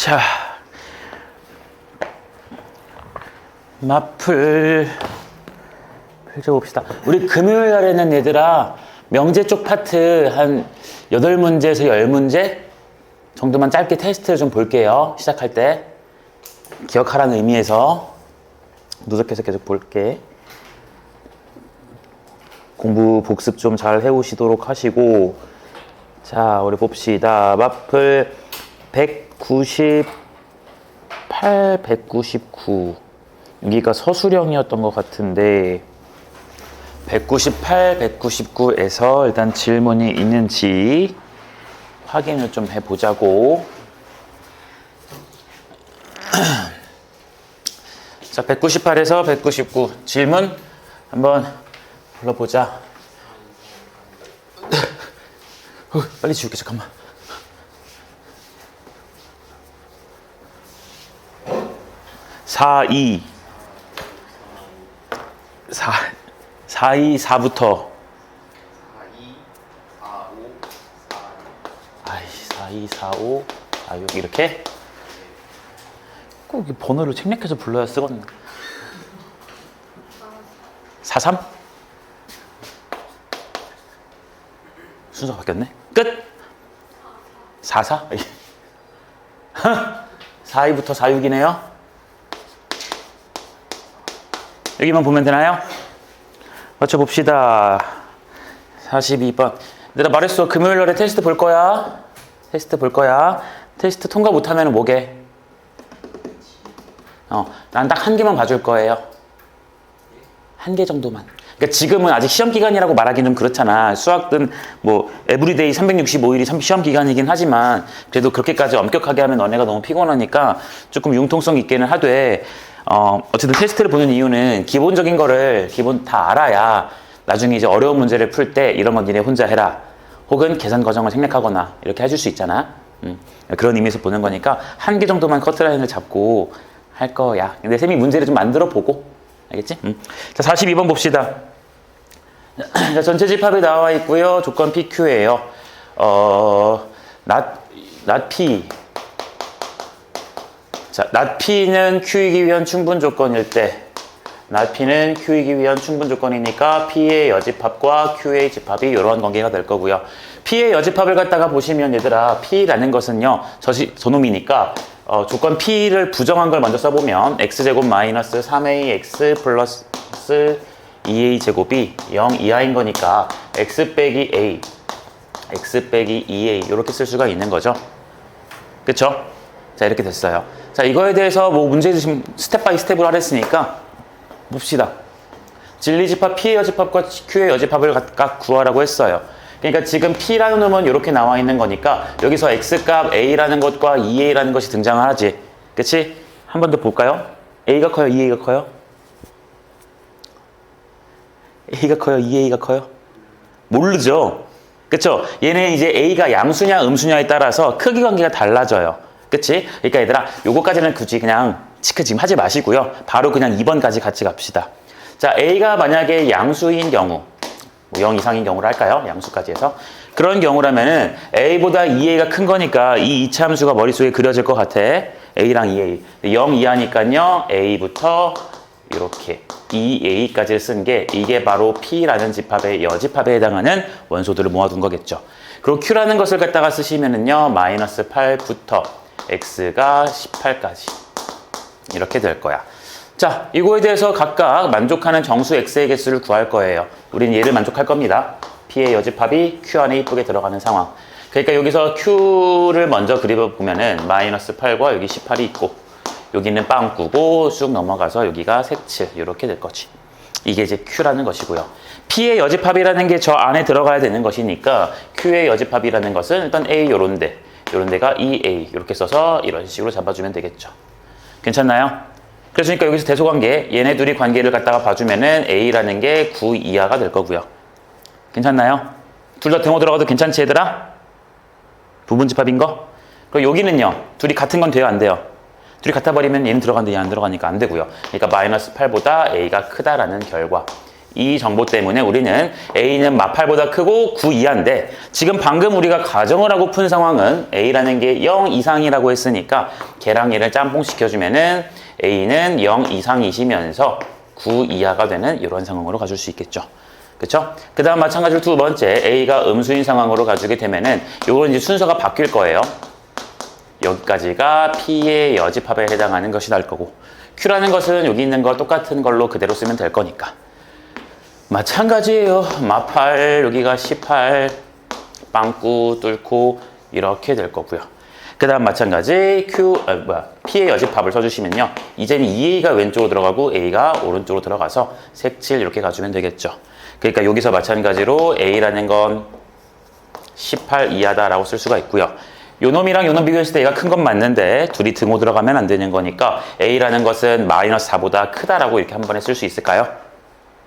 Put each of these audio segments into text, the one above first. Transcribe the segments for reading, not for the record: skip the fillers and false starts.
자, 마플 펼쳐봅시다. 우리 금요일 날에는 얘들아 명제 쪽 파트 한 8문제에서 10문제 정도만 짧게 테스트를 좀 볼게요. 시작할 때 기억하라는 의미에서 누적해서 계속 볼게. 공부 복습 좀 잘 해오시도록 하시고, 자 우리 봅시다. 마플 198, 199 여기가 서술형이었던 것 같은데 198, 199에서 일단 질문이 있는지 확인을 좀 해보자고. 자, 198에서 199 질문 한번 불러보자. 빨리 지울게. 잠깐만. 4, 2 4부터 4, 2, 4, 5, 4, 6 이렇게 꼭 이 번호를 책략해서 불러야 쓰거든. 4, 3 순서가 바뀌었네. 끝. 4, 4 4, 2부터 4, 6이네요. 여기만 보면 되나요? 맞춰봅시다. 42번. 내가 말했어. 금요일 날에 테스트 볼 거야. 테스트 볼 거야. 테스트 통과 못하면 뭐게? 난 딱 한 개만 봐줄 거예요. 한 개 정도만. 그러니까 지금은 아직 시험 기간이라고 말하기는 좀 그렇잖아. 수학은 뭐 에브리데이 365일이 시험 기간이긴 하지만 그래도 그렇게까지 엄격하게 하면 너네가 너무 피곤하니까 조금 융통성 있게는 하되 어쨌든 테스트를 보는 이유는 기본적인 거를 기본 다 알아야 나중에 이제 어려운 문제를 풀 때 이런 건 니네 혼자 해라. 혹은 계산 과정을 생략하거나 이렇게 해줄 수 있잖아. 그런 의미에서 보는 거니까 한 개 정도만 커트라인을 잡고 할 거야. 근데 쌤이 문제를 좀 만들어 보고. 알겠지? 자, 42번 봅시다. 자, 전체 집합이 나와 있고요. 조건 PQ예요. not P. 자, not P는 Q이기 위한 충분 조건일 때 not P는 Q이기 위한 충분 조건이니까 P의 여집합과 Q의 집합이 이런 관계가 될 거고요. P의 여집합을 갖다가 보시면 얘들아 P라는 것은요 저놈이니까 조건 P를 부정한 걸 먼저 써보면 x제곱 마이너스 3ax 플러스 2a제곱이 0 이하인 거니까 x 빼기 a x 빼기 2a 이렇게 쓸 수가 있는 거죠. 그쵸? 자, 이렇게 됐어요. 자, 이거에 대해서 뭐 문제 지금 스텝 바이 스텝으로 하랬으니까 봅시다. 진리집합 P의 여집합과 Q의 여집합을 각각 구하라고 했어요. 그러니까 지금 P라는 놈은 이렇게 나와 있는 거니까 여기서 X값 A라는 것과 2A라는 것이 등장을 하지. 그치? 한 번 더 볼까요? A가 커요? 2A가 커요? A가 커요? 2A가 커요? 모르죠? 그쵸? 얘네 이제 A가 양수냐 음수냐에 따라서 크기 관계가 달라져요. 그치? 그러니까 얘들아 요거까지는 굳이 그냥 체크 지금 하지 마시고요. 바로 그냥 2번까지 같이 갑시다. 자, A가 만약에 양수인 경우 뭐 0 이상인 경우로 할까요? 양수까지 해서. 그런 경우라면은 A보다 2A가 큰 거니까 이 이차함수가 머릿속에 그려질 것 같아. A랑 2A. 0 이하니까요. A부터 이렇게 2A까지 쓴 게 이게 바로 P라는 집합의 여집합에 해당하는 원소들을 모아둔 거겠죠. 그리고 Q라는 것을 갖다가 쓰시면은요. 마이너스 8부터 X가 18까지. 이렇게 될 거야. 자, 이거에 대해서 각각 만족하는 정수 X의 개수를 구할 거예요. 우린 얘를 만족할 겁니다. P의 여집합이 Q 안에 이쁘게 들어가는 상황. 그러니까 여기서 Q를 먼저 그려보면은 마이너스 8과 여기 18이 있고 여기는 빵꾸고 쑥 넘어가서 여기가 색칠 이렇게 될 거지. 이게 이제 Q라는 것이고요. P의 여집합이라는 게 저 안에 들어가야 되는 것이니까 Q의 여집합이라는 것은 일단 A 요런 데가 2A 이렇게 써서 이런 식으로 잡아주면 되겠죠. 괜찮나요? 그러니까 여기서 대소관계, 얘네 둘이 관계를 갖다가 봐주면은 A라는 게 9 이하가 될 거고요. 괜찮나요? 둘 다 등호 들어가도 괜찮지 얘들아? 부분집합인 거? 그리고 여기는요, 둘이 같은 건 돼요, 안 돼요? 둘이 같아 버리면 얘는 들어가는데 얘 안 들어가니까 안 되고요. 그러니까 마이너스 8보다 A가 크다라는 결과. 이 정보 때문에 우리는 A는 마팔보다 크고 9 이하인데 지금 방금 우리가 가정을 하고 푼 상황은 A라는 게 0 이상이라고 했으니까 걔랑 얘를 짬뽕 시켜주면은 A는 0 이상이시면서 9 이하가 되는 이런 상황으로 가줄 수 있겠죠. 그쵸? 그 다음 마찬가지로 두 번째 A가 음수인 상황으로 가주게 되면은 요건 이제 순서가 바뀔 거예요. 여기까지가 P의 여집합에 해당하는 것이 날 거고 Q라는 것은 여기 있는 거 똑같은 걸로 그대로 쓰면 될 거니까 마찬가지예요. 마팔 여기가 18 빵꾸 뚫고 이렇게 될 거고요. 그 다음 마찬가지 P의 여집합을 써주시면요. 이제는 2A가 왼쪽으로 들어가고 A가 오른쪽으로 들어가서 색칠 이렇게 가주면 되겠죠. 그러니까 여기서 마찬가지로 A라는 건 18 이하다라고 쓸 수가 있고요. 요 놈이랑 요 놈 비교했을 때 얘가 큰 건 맞는데 둘이 등호 들어가면 안 되는 거니까 A라는 것은 마이너스 4보다 크다라고 이렇게 한 번에 쓸 수 있을까요?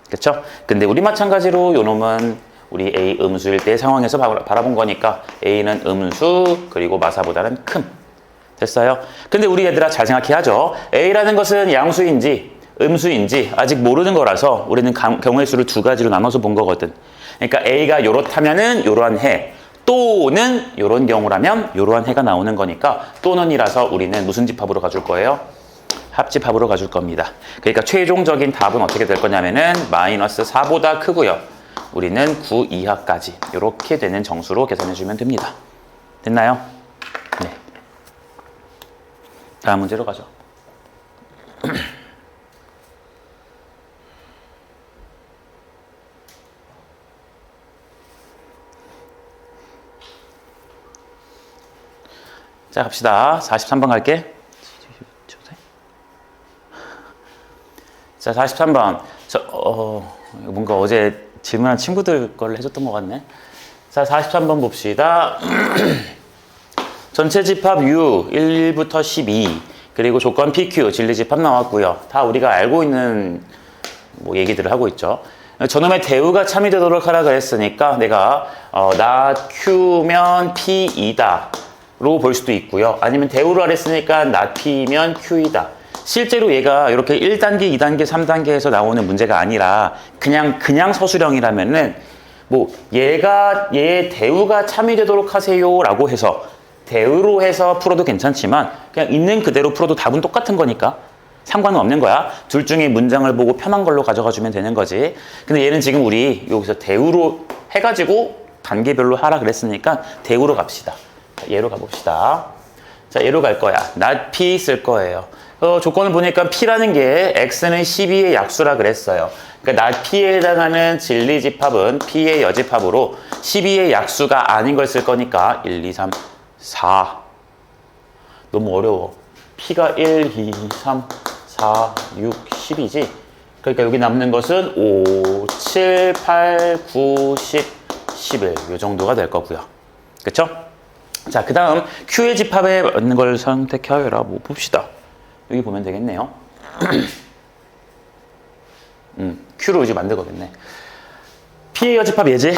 그쵸? 근데 우리 마찬가지로 요 놈은 우리 A 음수일 때 상황에서 바라본 거니까 A는 음수 그리고 마사보다는 큼. 됐어요? 근데 우리 얘들아 잘 생각해야죠. A라는 것은 양수인지 음수인지 아직 모르는 거라서 우리는 경우의 수를 두 가지로 나눠서 본 거거든. 그러니까 A가 요렇다면은 요러한 해 또는 요런 경우라면 요러한 해가 나오는 거니까 또는이라서 우리는 무슨 집합으로 가줄 거예요? 합집합으로 가줄 겁니다. 그러니까 최종적인 답은 어떻게 될 거냐면은 마이너스 4보다 크고요. 우리는 9 이하까지 이렇게 되는 정수로 계산해 주면 됩니다. 됐나요? 네. 다음 문제로 가죠. 자, 갑시다. 43번 갈게. 자, 43번. 뭔가 어제 질문한 친구들 걸 해줬던 것 같네. 자, 43번 봅시다. 전체 집합 U 1부터 12 그리고 조건 PQ 진리 집합 나왔고요. 다 우리가 알고 있는 뭐 얘기들을 하고 있죠. 저놈의 대우가 참여되도록 하라 그랬으니까 내가 나 Q면 P이다 로 볼 수도 있고요. 아니면 대우를 하라 했으니까 나 P면 Q이다. 실제로 얘가 이렇게 1단계, 2단계, 3단계에서 나오는 문제가 아니라 그냥 서술형이라면은 뭐 얘의 대우가 참여되도록 하세요라고 해서 대우로 해서 풀어도 괜찮지만 그냥 있는 그대로 풀어도 답은 똑같은 거니까 상관은 없는 거야. 둘 중에 문장을 보고 편한 걸로 가져가 주면 되는 거지. 근데 얘는 지금 우리 여기서 대우로 해가지고 단계별로 하라 그랬으니까 대우로 갑시다. 얘로 가봅시다. 자, 얘로 갈 거야. not P 쓸 거예요. 조건을 보니까 P라는 게 X는 12의 약수라 그랬어요. 그러니까 not P에 해당하는 진리 집합은 P의 여집합으로 12의 약수가 아닌 걸 쓸 거니까 1, 2, 3, 4. 너무 어려워. P가 1, 2, 3, 4, 6, 10이지. 그러니까 여기 남는 것은 5, 7, 8, 9, 10, 11. 이 정도가 될 거고요. 그쵸? 자, 그 다음 Q의 집합에 맞는 걸 선택하여라. 뭐 봅시다. 여기 보면 되겠네요. Q로 이제 만들거겠네. P의 여집합 예제.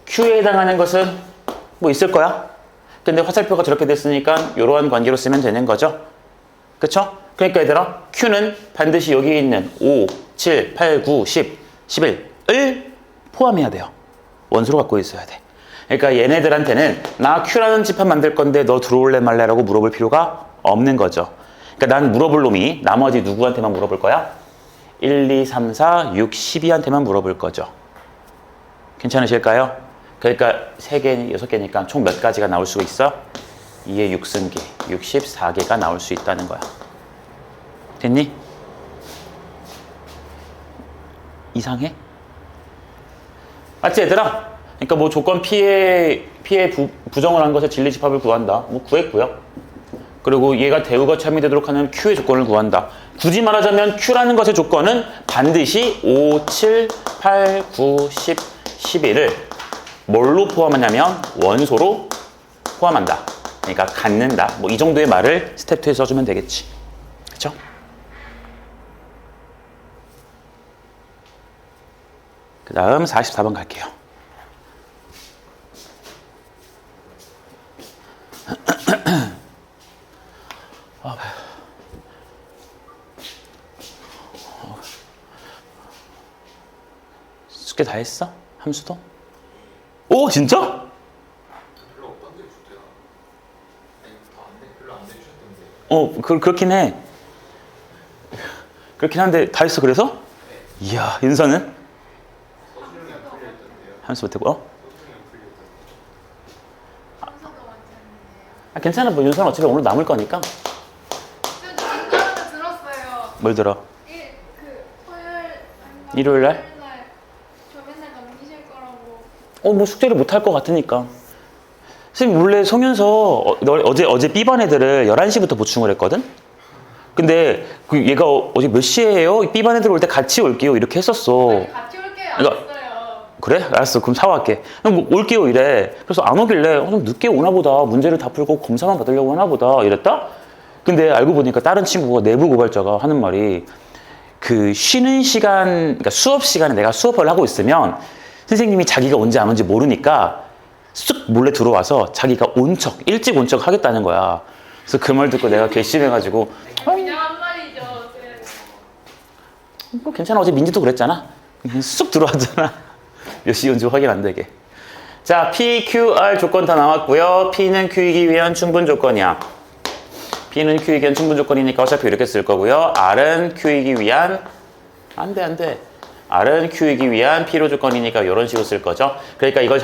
Q에 해당하는 것은 뭐 있을 거야? 근데 화살표가 저렇게 됐으니까 이러한 관계로 쓰면 되는 거죠. 그쵸? 그러니까 얘들아 Q는 반드시 여기 있는 5, 7, 8, 9, 10, 11을 포함해야 돼요. 원소로 갖고 있어야 돼. 그러니까 얘네들한테는 나 Q라는 집합 만들 건데 너 들어올래 말래라고 물어볼 필요가 없는 거죠. 그러니까 난 물어볼 놈이 나머지 누구한테만 물어볼 거야? 1, 2, 3, 4, 6, 12한테만 물어볼 거죠. 괜찮으실까요? 그러니까 3개, 6개니까 총 몇 가지가 나올 수 있어? 2의 6승계, 64개가 나올 수 있다는 거야. 됐니? 이상해? 맞지 얘들아? 그러니까 뭐 조건 P에 부정을 한 것에 진리 집합을 구한다. 뭐 구했고요. 그리고 얘가 대우가 참여되도록 하는 Q의 조건을 구한다. 굳이 말하자면 Q라는 것의 조건은 반드시 5, 7, 8, 9, 10, 11을 뭘로 포함하냐면 원소로 포함한다. 그러니까 갖는다. 뭐 이 정도의 말을 스텝 2에 써주면 되겠지. 그렇죠? 그 다음 44번 갈게요. 숙제 다 했어? 함수도? 오 진짜? 별로 없던데 주제가. 아니 별로 안 내주셨던데. 그렇긴 해. 그렇긴 한데 다 했어 그래서? 이야 윤서는? 서술형이 안 풀려있던데요. 함수 못했고 서술형이 풀려있던데. 함수도 괜찮네요. 괜찮아 뭐 윤서는 어차피 오늘 남을 거니까. 저 중간에 들었어요. 뭘 들어? 토요일 일요일 날? 저 맨날 넘기실 거라고. 뭐 숙제를 못 할 것 같으니까. 선생님 원래 송윤서 어제 B반 애들을 11시부터 보충을 했거든? 근데 얘가 어제 몇 시에 해요? B반 애들 올 때 같이 올게요 이렇게 했었어. 아니, 같이 올게요. 안 그러니까- 했어요. 그래? 알았어. 그럼 사와할게. 그럼 뭐 올게요 이래. 그래서 안 오길래 좀 늦게 오나 보다. 문제를 다 풀고 검사만 받으려고 하나 보다. 이랬다? 근데 알고 보니까 다른 친구가 내부 고발자가 하는 말이 그 쉬는 시간, 그러니까 수업 시간에 내가 수업을 하고 있으면 선생님이 자기가 언제 안 온지 모르니까 쓱 몰래 들어와서 자기가 온 척, 일찍 온 척 하겠다는 거야. 그래서 그 말 듣고 내가 괘씸해가지고 그냥 한 말이죠. 뭐 괜찮아. 어제 민지도 그랬잖아. 그냥 쑥 들어왔잖아. 몇 시 온지 확인 안 되게. 자, P, Q, R 조건 다 나왔고요. P는 Q이기 위한 충분 조건이야. P는 Q이기 위한 충분 조건이니까 어차피 이렇게 쓸 거고요. R은 Q이기 위한 안 돼. R은 Q이기 위한 P로 조건이니까 이런 식으로 쓸 거죠. 그러니까 이걸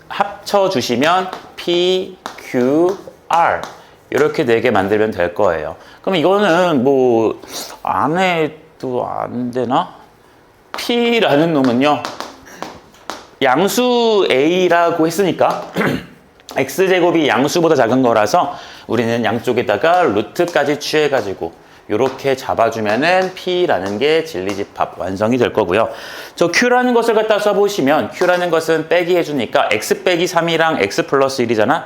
합쳐주시면 P, Q, R 이렇게 4개 만들면 될 거예요. 그럼 이거는 뭐 안 해도 안 되나? P라는 놈은요. 양수 A라고 했으니까 X제곱이 양수보다 작은 거라서 우리는 양쪽에다가 루트까지 취해가지고 이렇게 잡아주면은 P라는 게 진리집합 완성이 될 거고요. 저 Q라는 것을 갖다 써보시면 Q라는 것은 빼기 해주니까 X 빼기 3이랑 X 플러스 1이잖아.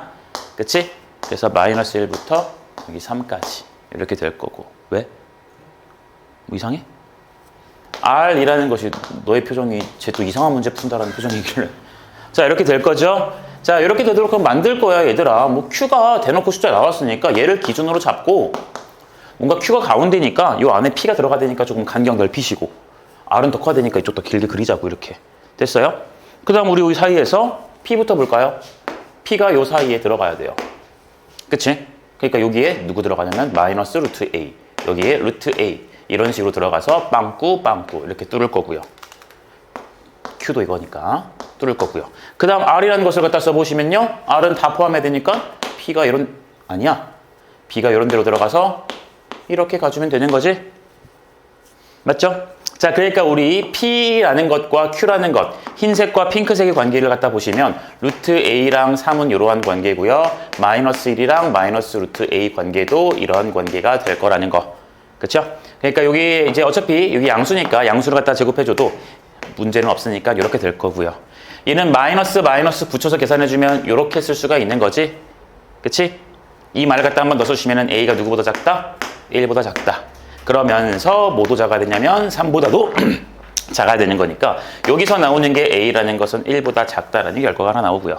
그치? 그래서 마이너스 1부터 여기 3까지 이렇게 될 거고. 왜? 뭐 이상해? R이라는 것이 너의 표정이 쟤 또 이상한 문제 푼다라는 표정이길래 자 이렇게 될 거죠. 자 이렇게 되도록 하면 만들 거야 얘들아. 뭐 Q가 대놓고 숫자 나왔으니까 얘를 기준으로 잡고 뭔가 Q가 가운데니까 요 안에 P가 들어가야 되니까 조금 간격 넓히시고 R은 더 커야 되니까 이쪽 더 길게 그리자고 이렇게 됐어요. 그 다음 우리 이 사이에서 P부터 볼까요? P가 요 사이에 들어가야 돼요. 그치? 그러니까 여기에 누구 들어가냐면 마이너스 루트 A 여기에 루트 A 이런 식으로 들어가서 빵꾸 이렇게 뚫을 거고요. Q도 이거니까 뚫을 거고요. 그 다음 R이라는 것을 갖다 써보시면요. R은 다 포함해야 되니까 B가 이런 아니야. B가 이런 데로 들어가서 이렇게 가주면 되는 거지. 맞죠? 자, 그러니까 우리 P라는 것과 Q라는 것 흰색과 핑크색의 관계를 갖다 보시면 루트 A랑 3은 이러한 관계고요. 마이너스 1이랑 마이너스 루트 A 관계도 이러한 관계가 될 거라는 거. 그렇죠? 그러니까 여기 이제 어차피 여기 양수니까 양수를 갖다 제곱해줘도 문제는 없으니까 이렇게 될 거고요. 얘는 마이너스 붙여서 계산해주면 이렇게 쓸 수가 있는 거지. 그치? 이 말을 갖다 한번 넣어주시면 A가 누구보다 작다? 1보다 작다. 그러면서 뭐도 작아야 되냐면 3보다도 작아야 되는 거니까 여기서 나오는 게 A라는 것은 1보다 작다라는 결과가 하나 나오고요.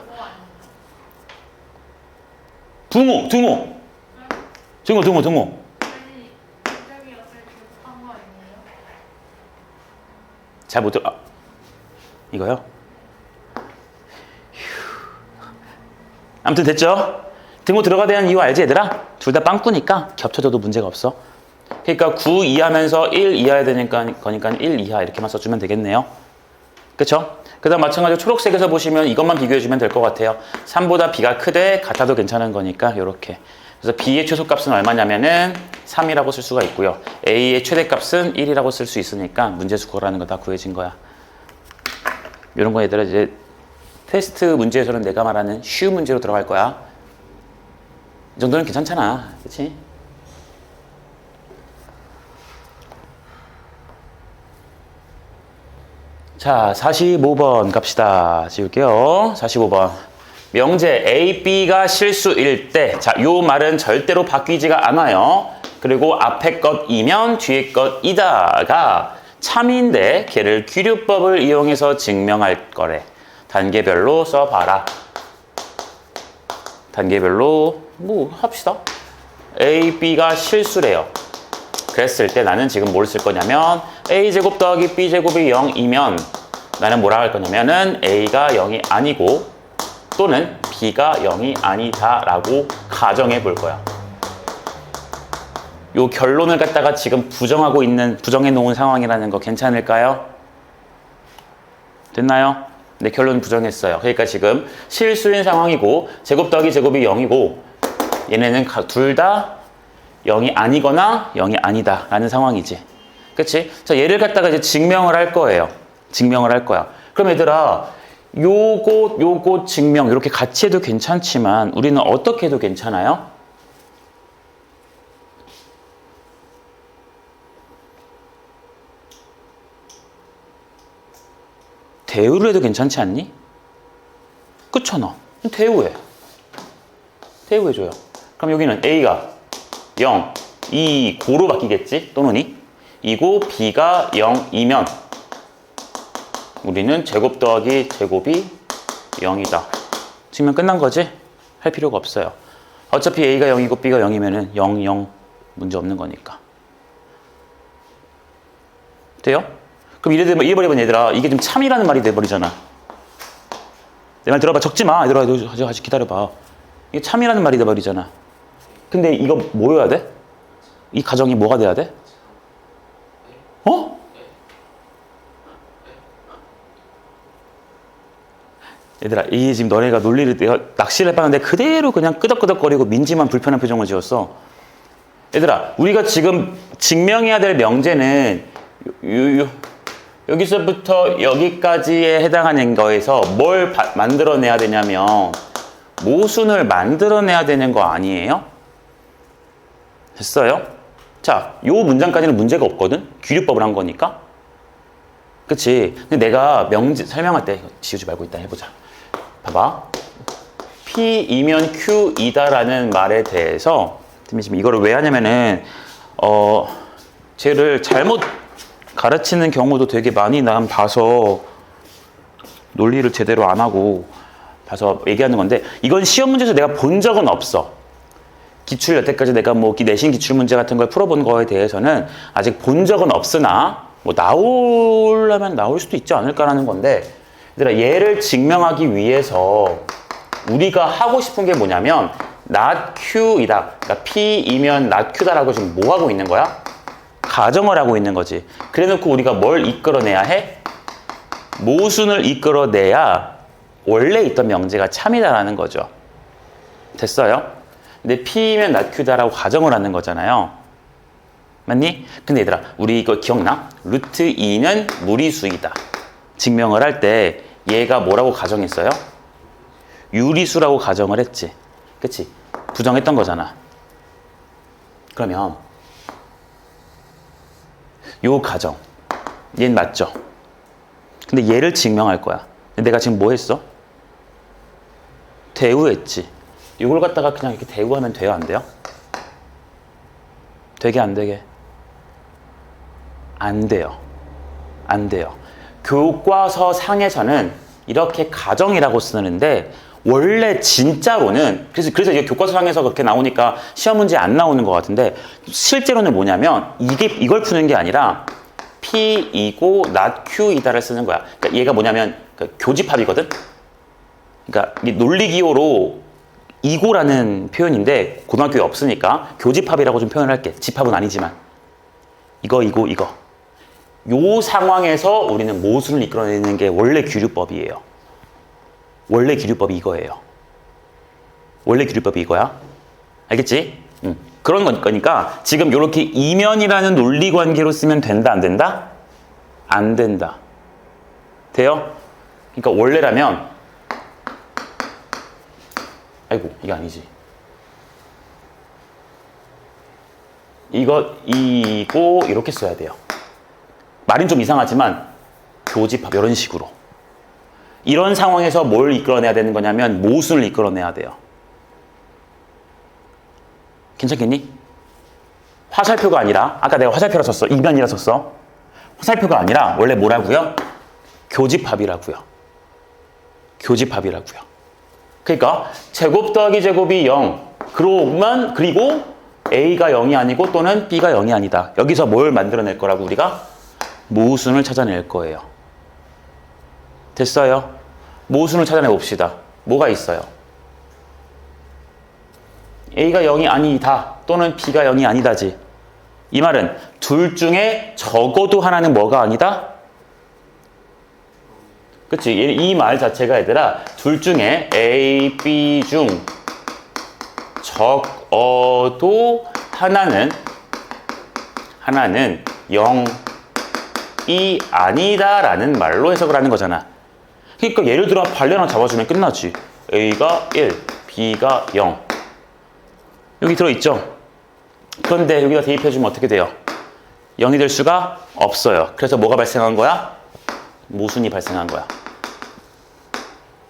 등호. 아니, 갑자기 어떻게 한 거 아니에요? 잘 못 들어. 이거요? 아무튼 됐죠? 등호 들어가야 되는 이유 알지 얘들아? 둘 다 빵꾸니까 겹쳐져도 문제가 없어. 그러니까 9 이하면서 1 이하야 되니까 거니까 1 이하 이렇게만 써주면 되겠네요. 그쵸? 그 다음 마찬가지로 초록색에서 보시면 이것만 비교해주면 될 것 같아요. 3보다 B가 크되 같아도 괜찮은 거니까 이렇게. 그래서 B의 최소값은 얼마냐면은 3이라고 쓸 수가 있고요. A의 최대값은 1이라고 쓸 수 있으니까 문제수 구하라는 거 다 구해진 거야. 이런 거 얘들아 이제 테스트 문제에서는 내가 말하는 쉬운 문제로 들어갈 거야. 이 정도는 괜찮잖아. 그치? 자, 45번 갑시다. 지울게요. 45번. 명제 A, B가 실수일 때, 자, 요 말은 절대로 바뀌지가 않아요. 그리고 앞에 것이면 뒤에 것이다가 참인데 걔를 귀류법을 이용해서 증명할 거래. 단계별로 써봐라. 단계별로 뭐 합시다. A, B가 실수래요. 그랬을 때 나는 지금 뭘 쓸 거냐면 A제곱 더하기 B제곱이 0이면 나는 뭐라 할 거냐면은 A가 0이 아니고 또는 B가 0이 아니다 라고 가정해 볼 거야. 요 결론을 갖다가 지금 부정해 놓은 상황이라는 거 괜찮을까요? 됐나요? 네, 결론 부정했어요. 그러니까 지금 실수인 상황이고 제곱 더하기 제곱이 0이고 얘네는 둘 다 0이 아니거나 0이 아니다 라는 상황이지. 그치? 자, 얘를 갖다가 이제 증명을 할 거예요. 증명을 할 거야. 그럼 얘들아, 요거 증명 이렇게 같이 해도 괜찮지만 우리는 어떻게 해도 괜찮아요? 대우를 해도 괜찮지 않니? 그렇잖아. 대우해. 대우해줘요. 그럼 여기는 A가 0, 2, 9로 바뀌겠지? 또는 2고 B가 0이면 우리는 제곱 더하기 제곱이 0이다. 증명 끝난 거지? 할 필요가 없어요. 어차피 A가 0이고 B가 0이면은 0, 0 문제 없는 거니까. 돼요? 그럼 이래버리면 얘들아, 이게 좀 참이라는 말이 돼버리잖아. 내 말 들어봐. 적지 마. 얘들아, 아직 기다려봐. 이게 참이라는 말이 돼버리잖아. 근데 이거 뭐여야 돼? 이 가정이 뭐가 돼야 돼? 어? 얘들아, 이 지금 너네가 논리를 내가 낚시를 해봤는데 그대로 그냥 끄덕끄덕거리고 민지만 불편한 표정을 지었어. 얘들아, 우리가 지금 증명해야 될 명제는 여기서부터 여기까지에 해당하는 거에서 뭘 만들어내야 되냐면 모순을 만들어내야 되는 거 아니에요? 됐어요? 자, 요 문장까지는 문제가 없거든? 귀류법을 한 거니까. 그치? 근데 내가 명제 설명할 때 이거 지우지 말고 일단 해보자. 봐봐. P이면 Q이다라는 말에 대해서 지금 이거를 왜 하냐면은 쟤를 잘못 가르치는 경우도 되게 많이 난 봐서 논리를 제대로 안 하고 봐서 얘기하는 건데 이건 시험 문제에서 내가 본 적은 없어. 기출 여태까지 내가 뭐 내신 기출 문제 같은 걸 풀어본 거에 대해서는 아직 본 적은 없으나 뭐 나오려면 나올 수도 있지 않을까라는 건데 얘들아 얘를 증명하기 위해서 우리가 하고 싶은 게 뭐냐면 not Q이다. 그러니까 P이면 not Q다라고 지금 뭐 하고 있는 거야? 가정을 하고 있는 거지. 그래놓고 우리가 뭘 이끌어내야 해? 모순을 이끌어내야 원래 있던 명제가 참이다라는 거죠. 됐어요? 근데 P면 not Q다라고 가정을 하는 거잖아요. 맞니? 근데 얘들아, 우리 이거 기억나? 루트 2는 무리수이다. 증명을 할 때 얘가 뭐라고 가정했어요? 유리수라고 가정을 했지. 그치? 부정했던 거잖아. 그러면 요 가정, 얘는 맞죠? 근데 얘를 증명할 거야. 근데 내가 지금 뭐 했어? 대우했지. 이걸 갖다가 그냥 이렇게 대우하면 돼요? 안 돼요? 되게 안 되게? 안 돼요. 안 돼요. 교과서 상에서는 이렇게 가정이라고 쓰는데 원래 진짜로는 그래서 이게 교과서 상에서 그렇게 나오니까 시험 문제 안 나오는 것 같은데 실제로는 뭐냐면 이걸 푸는 게 아니라 P이고 not Q이다를 쓰는 거야. 그러니까 얘가 뭐냐면 교집합이거든. 그러니까 이게 논리기호로 이고라는 표현인데 고등학교에 없으니까 교집합이라고 좀 표현을 할게. 집합은 아니지만 이거 요 상황에서 우리는 모순을 이끌어내는 게 원래 기류법이에요. 원래 기류법이 이거예요. 원래 기류법이 이거야. 알겠지? 그런 거니까 지금 이렇게 이면이라는 논리 관계로 쓰면 된다, 안 된다? 안 된다. 돼요? 그러니까 원래라면 아이고, 이게 아니지. 이거 이렇게 써야 돼요. 말은 좀 이상하지만 교집합 이런 식으로. 이런 상황에서 뭘 이끌어내야 되는 거냐면 모순을 이끌어내야 돼요. 괜찮겠니? 화살표가 아니라 아까 내가 화살표라 썼어. 이면이라 썼어. 화살표가 아니라 원래 뭐라고요? 교집합이라고요. 교집합이라고요. 그러니까 제곱 더하기 제곱이 0. 그리고 A가 0이 아니고 또는 B가 0이 아니다. 여기서 뭘 만들어낼 거라고 우리가? 모순을 찾아낼 거예요. 됐어요. 모순을 찾아내 봅시다. 뭐가 있어요? A가 0이 아니다 또는 B가 0이 아니다지. 이 말은 둘 중에 적어도 하나는 뭐가 아니다? 그치? 이 말 자체가 얘들아 둘 중에 A, B 중 적어도 하나는 0이 아니다라는 말로 해석을 하는 거잖아. 그러니까 예를 들어 발레 하나 잡아주면 끝나지. A가 1, B가 0 여기 들어있죠? 그런데 여기다 대입해주면 어떻게 돼요? 0이 될 수가 없어요. 그래서 뭐가 발생한 거야? 모순이 발생한 거야.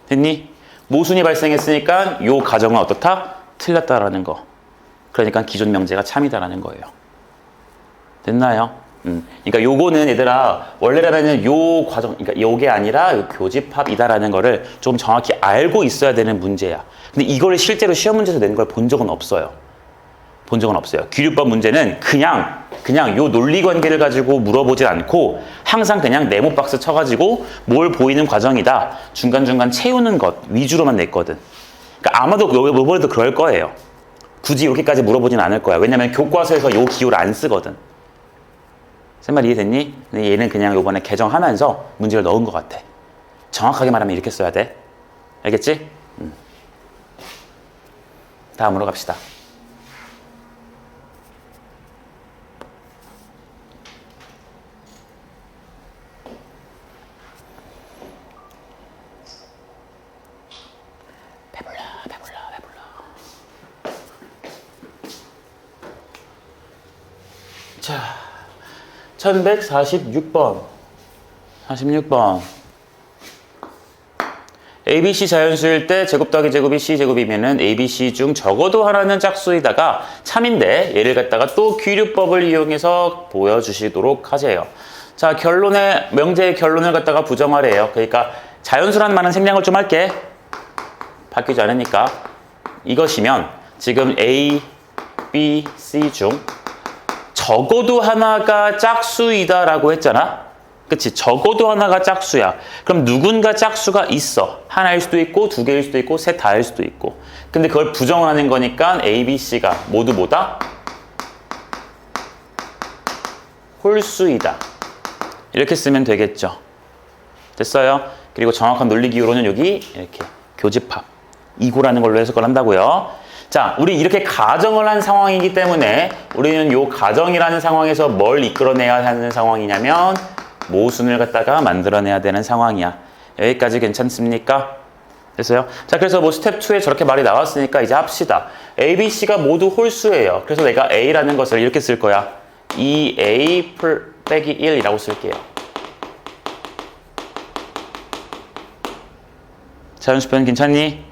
됐니? 모순이 발생했으니까 요 가정은 어떻다? 틀렸다라는 거. 그러니까 기존 명제가 참이다라는 거예요. 됐나요? 그러니까 요거는 얘들아 원래라면은 요 과정, 그러니까 요게 아니라 요 교집합이다라는 거를 좀 정확히 알고 있어야 되는 문제야. 근데 이걸 실제로 시험 문제에서 낸 걸 본 적은 없어요. 본 적은 없어요. 귀류법 문제는 그냥 요 논리 관계를 가지고 물어보질 않고 항상 그냥 네모 박스 쳐가지고 뭘 보이는 과정이다. 중간중간 채우는 것 위주로만 냈거든. 그러니까 아마도 이번에도 그럴 거예요. 굳이 이렇게까지 물어보진 않을 거야. 왜냐면 교과서에서 요 기호를 안 쓰거든. 제 말 이해됐니? 근데 얘는 그냥 요번에 개정하면서 문제를 넣은 것 같아. 정확하게 말하면 이렇게 써야 돼. 알겠지? 다음으로 갑시다. 배불러. 자, 1146번. 46번. ABC 자연수일 때 제곱 더하기 제곱이 C제곱이면은 ABC 중 적어도 하나는 짝수이다가 참인데 얘를 갖다가 또 귀류법을 이용해서 보여주시도록 하세요. 자, 명제의 결론을 갖다가 부정하래요. 그러니까 자연수라는 말은 생략을 좀 할게. 바뀌지 않으니까. 이것이면 지금 A, B, C 중 적어도 하나가 짝수이다라고 했잖아. 그치? 적어도 하나가 짝수야. 그럼 누군가 짝수가 있어. 하나일 수도 있고 두 개일 수도 있고 셋 다일 수도 있고. 근데 그걸 부정하는 거니까 A, B, C가 모두 뭐다? 홀수이다. 이렇게 쓰면 되겠죠. 됐어요? 그리고 정확한 논리 기호로는 여기 이렇게 교집합 이고라는 걸로 해석을 한다고요. 자, 우리 이렇게 가정을 한 상황이기 때문에 우리는 요 가정이라는 상황에서 뭘 이끌어내야 하는 상황이냐면 모순을 갖다가 만들어내야 되는 상황이야. 여기까지 괜찮습니까? 됐어요? 자, 그래서 뭐 스텝 2에 저렇게 말이 나왔으니까 이제 합시다. A, B, C가 모두 홀수예요. 그래서 내가 A라는 것을 이렇게 쓸 거야. 2A 빼기 1이라고 쓸게요. 자연수표현 괜찮니?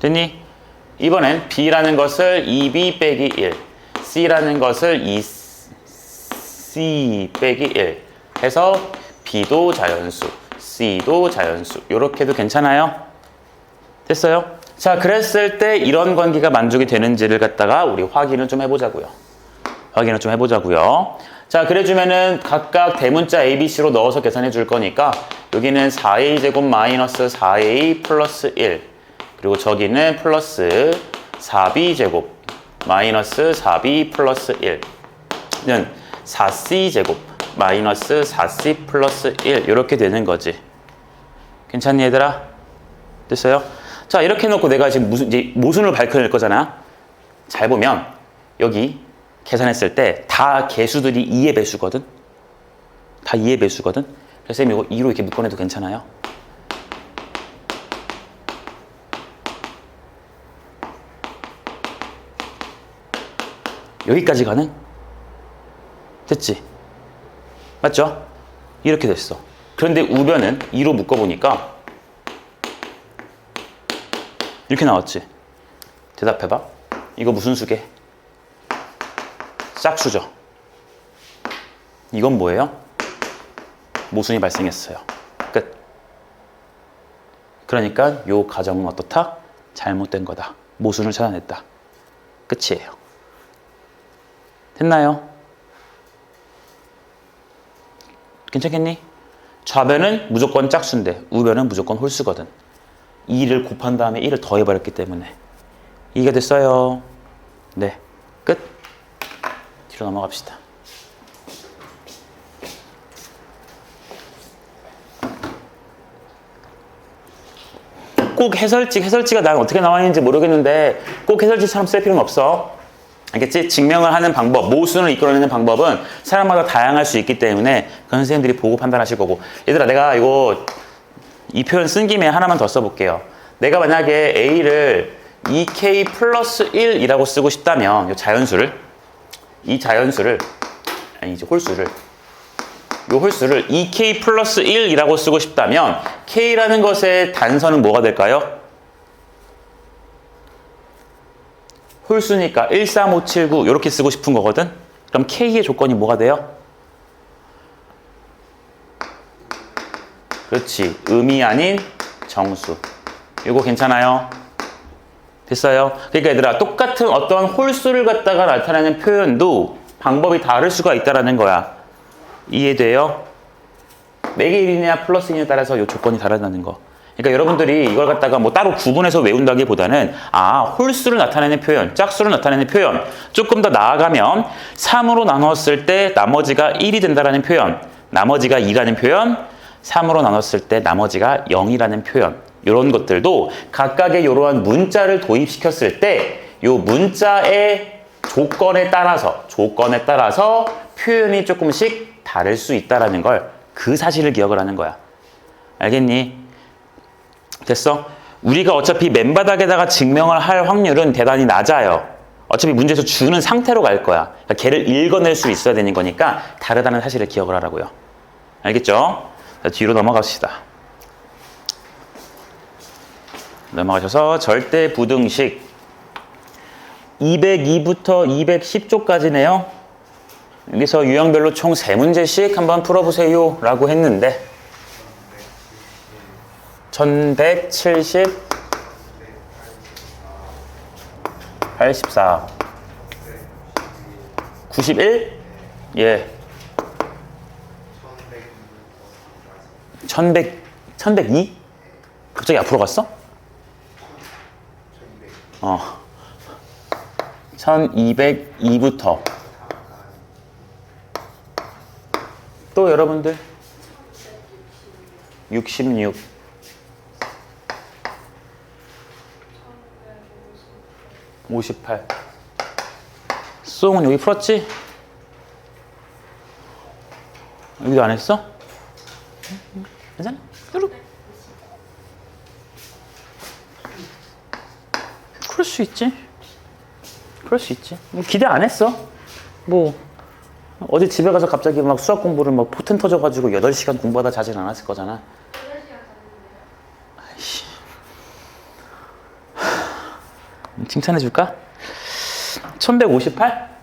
됐니? 이번엔 B라는 것을 2B 빼기 1, C라는 것을 2C 빼기 1 해서 B도 자연수, C도 자연수 이렇게 해도 괜찮아요? 됐어요? 자, 그랬을 때 이런 관계가 만족이 되는지를 갖다가 우리 확인을 좀 해보자고요. 자, 그래주면은 각각 대문자 A, B, C로 넣어서 계산해 줄 거니까 여기는 4A 제곱 마이너스 4A 플러스 1 그리고 저기는 플러스 4B 제곱 마이너스 4B 플러스 1는 4C 제곱 마이너스 4C 플러스 1 이렇게 되는 거지. 괜찮니 얘들아? 됐어요? 자, 이렇게 해놓고 내가 지금 이제 모순을 밝혀낼 거잖아. 잘 보면 여기 계산했을 때 다 개수들이 2의 배수거든. 다 2의 배수거든. 그래서 쌤 이거 2로 이렇게 묶어내도 괜찮아요? 여기까지 가는? 됐지? 맞죠? 이렇게 됐어. 그런데 우변은 2로 묶어보니까 이렇게 나왔지? 대답해봐. 이거 무슨 수계? 짝수죠. 이건 뭐예요? 모순이 발생했어요. 끝. 그러니까 요 가정은 어떻다? 잘못된 거다. 모순을 찾아냈다. 끝이에요. 됐나요? 괜찮겠니? 좌변은 무조건 짝수인데 우변은 무조건 홀수거든. 2를 곱한 다음에 1을 더해버렸기 때문에 2가 됐어요. 네, 끝. 뒤로 넘어갑시다. 꼭 해설지가 난 어떻게 나와 있는지 모르겠는데 꼭 해설지처럼 쓸 필요는 없어. 알겠지? 증명을 하는 방법, 모순을 이끌어내는 방법은 사람마다 다양할 수 있기 때문에 그건 선생님들이 보고 판단하실 거고. 얘들아, 내가 이 표현 쓴 김에 하나만 더 써볼게요. 내가 만약에 A를 2K 플러스 1이라고 쓰고 싶다면 이 자연수를 홀수를 2K 플러스 1이라고 쓰고 싶다면 K라는 것의 단서는 뭐가 될까요? 홀수니까 13579 이렇게 쓰고 싶은 거거든. 그럼 K의 조건이 뭐가 돼요? 그렇지, 음이 아닌 정수. 이거 괜찮아요? 됐어요? 그러니까 얘들아, 똑같은 어떤 홀수를 갖다가 나타내는 표현도 방법이 다를 수가 있다는 거야. 이해돼요? 4개 1이냐 플러스 1이냐에 따라서 이 조건이 다르다는 거. 그러니까 여러분들이 이걸 갖다가 뭐 따로 구분해서 외운다기보다는 홀수를 나타내는 표현, 짝수를 나타내는 표현, 조금 더 나아가면 3으로 나눴을 때 나머지가 1이 된다라는 표현, 나머지가 2라는 표현, 3으로 나눴을 때 나머지가 0이라는 표현, 이런 것들도 각각의 이러한 문자를 도입시켰을 때 이 문자의 조건에 따라서 표현이 조금씩 다를 수 있다라는 걸, 그 사실을 기억을 하는 거야. 알겠니? 됐어? 우리가 어차피 맨바닥에다가 증명을 할 확률은 대단히 낮아요. 어차피 문제에서 주는 상태로 갈 거야. 그러니까 걔를 읽어낼 수 있어야 되는 거니까 다르다는 사실을 기억을 하라고요. 알겠죠? 자, 뒤로 넘어갑시다. 넘어가셔서 절대 부등식 202부터 210조까지네요. 여기서 유형별로 총 3문제씩 한번 풀어보세요 라고 했는데 1170 84 91 예 1102 갑자기 앞으로 갔어? 1202부터 또 여러분들 66 58 수홍은 여기 풀었지? 여기도 안 했어? 괜찮아? 그럴 수 있지. 뭐 기대 안 했어. 뭐 어제 집에 가서 갑자기 막 수학 공부를 막 포텐 터져가지고 8시간 공부하다 자진 않았을 거잖아. 아이씨. 칭찬해 줄까? 1158?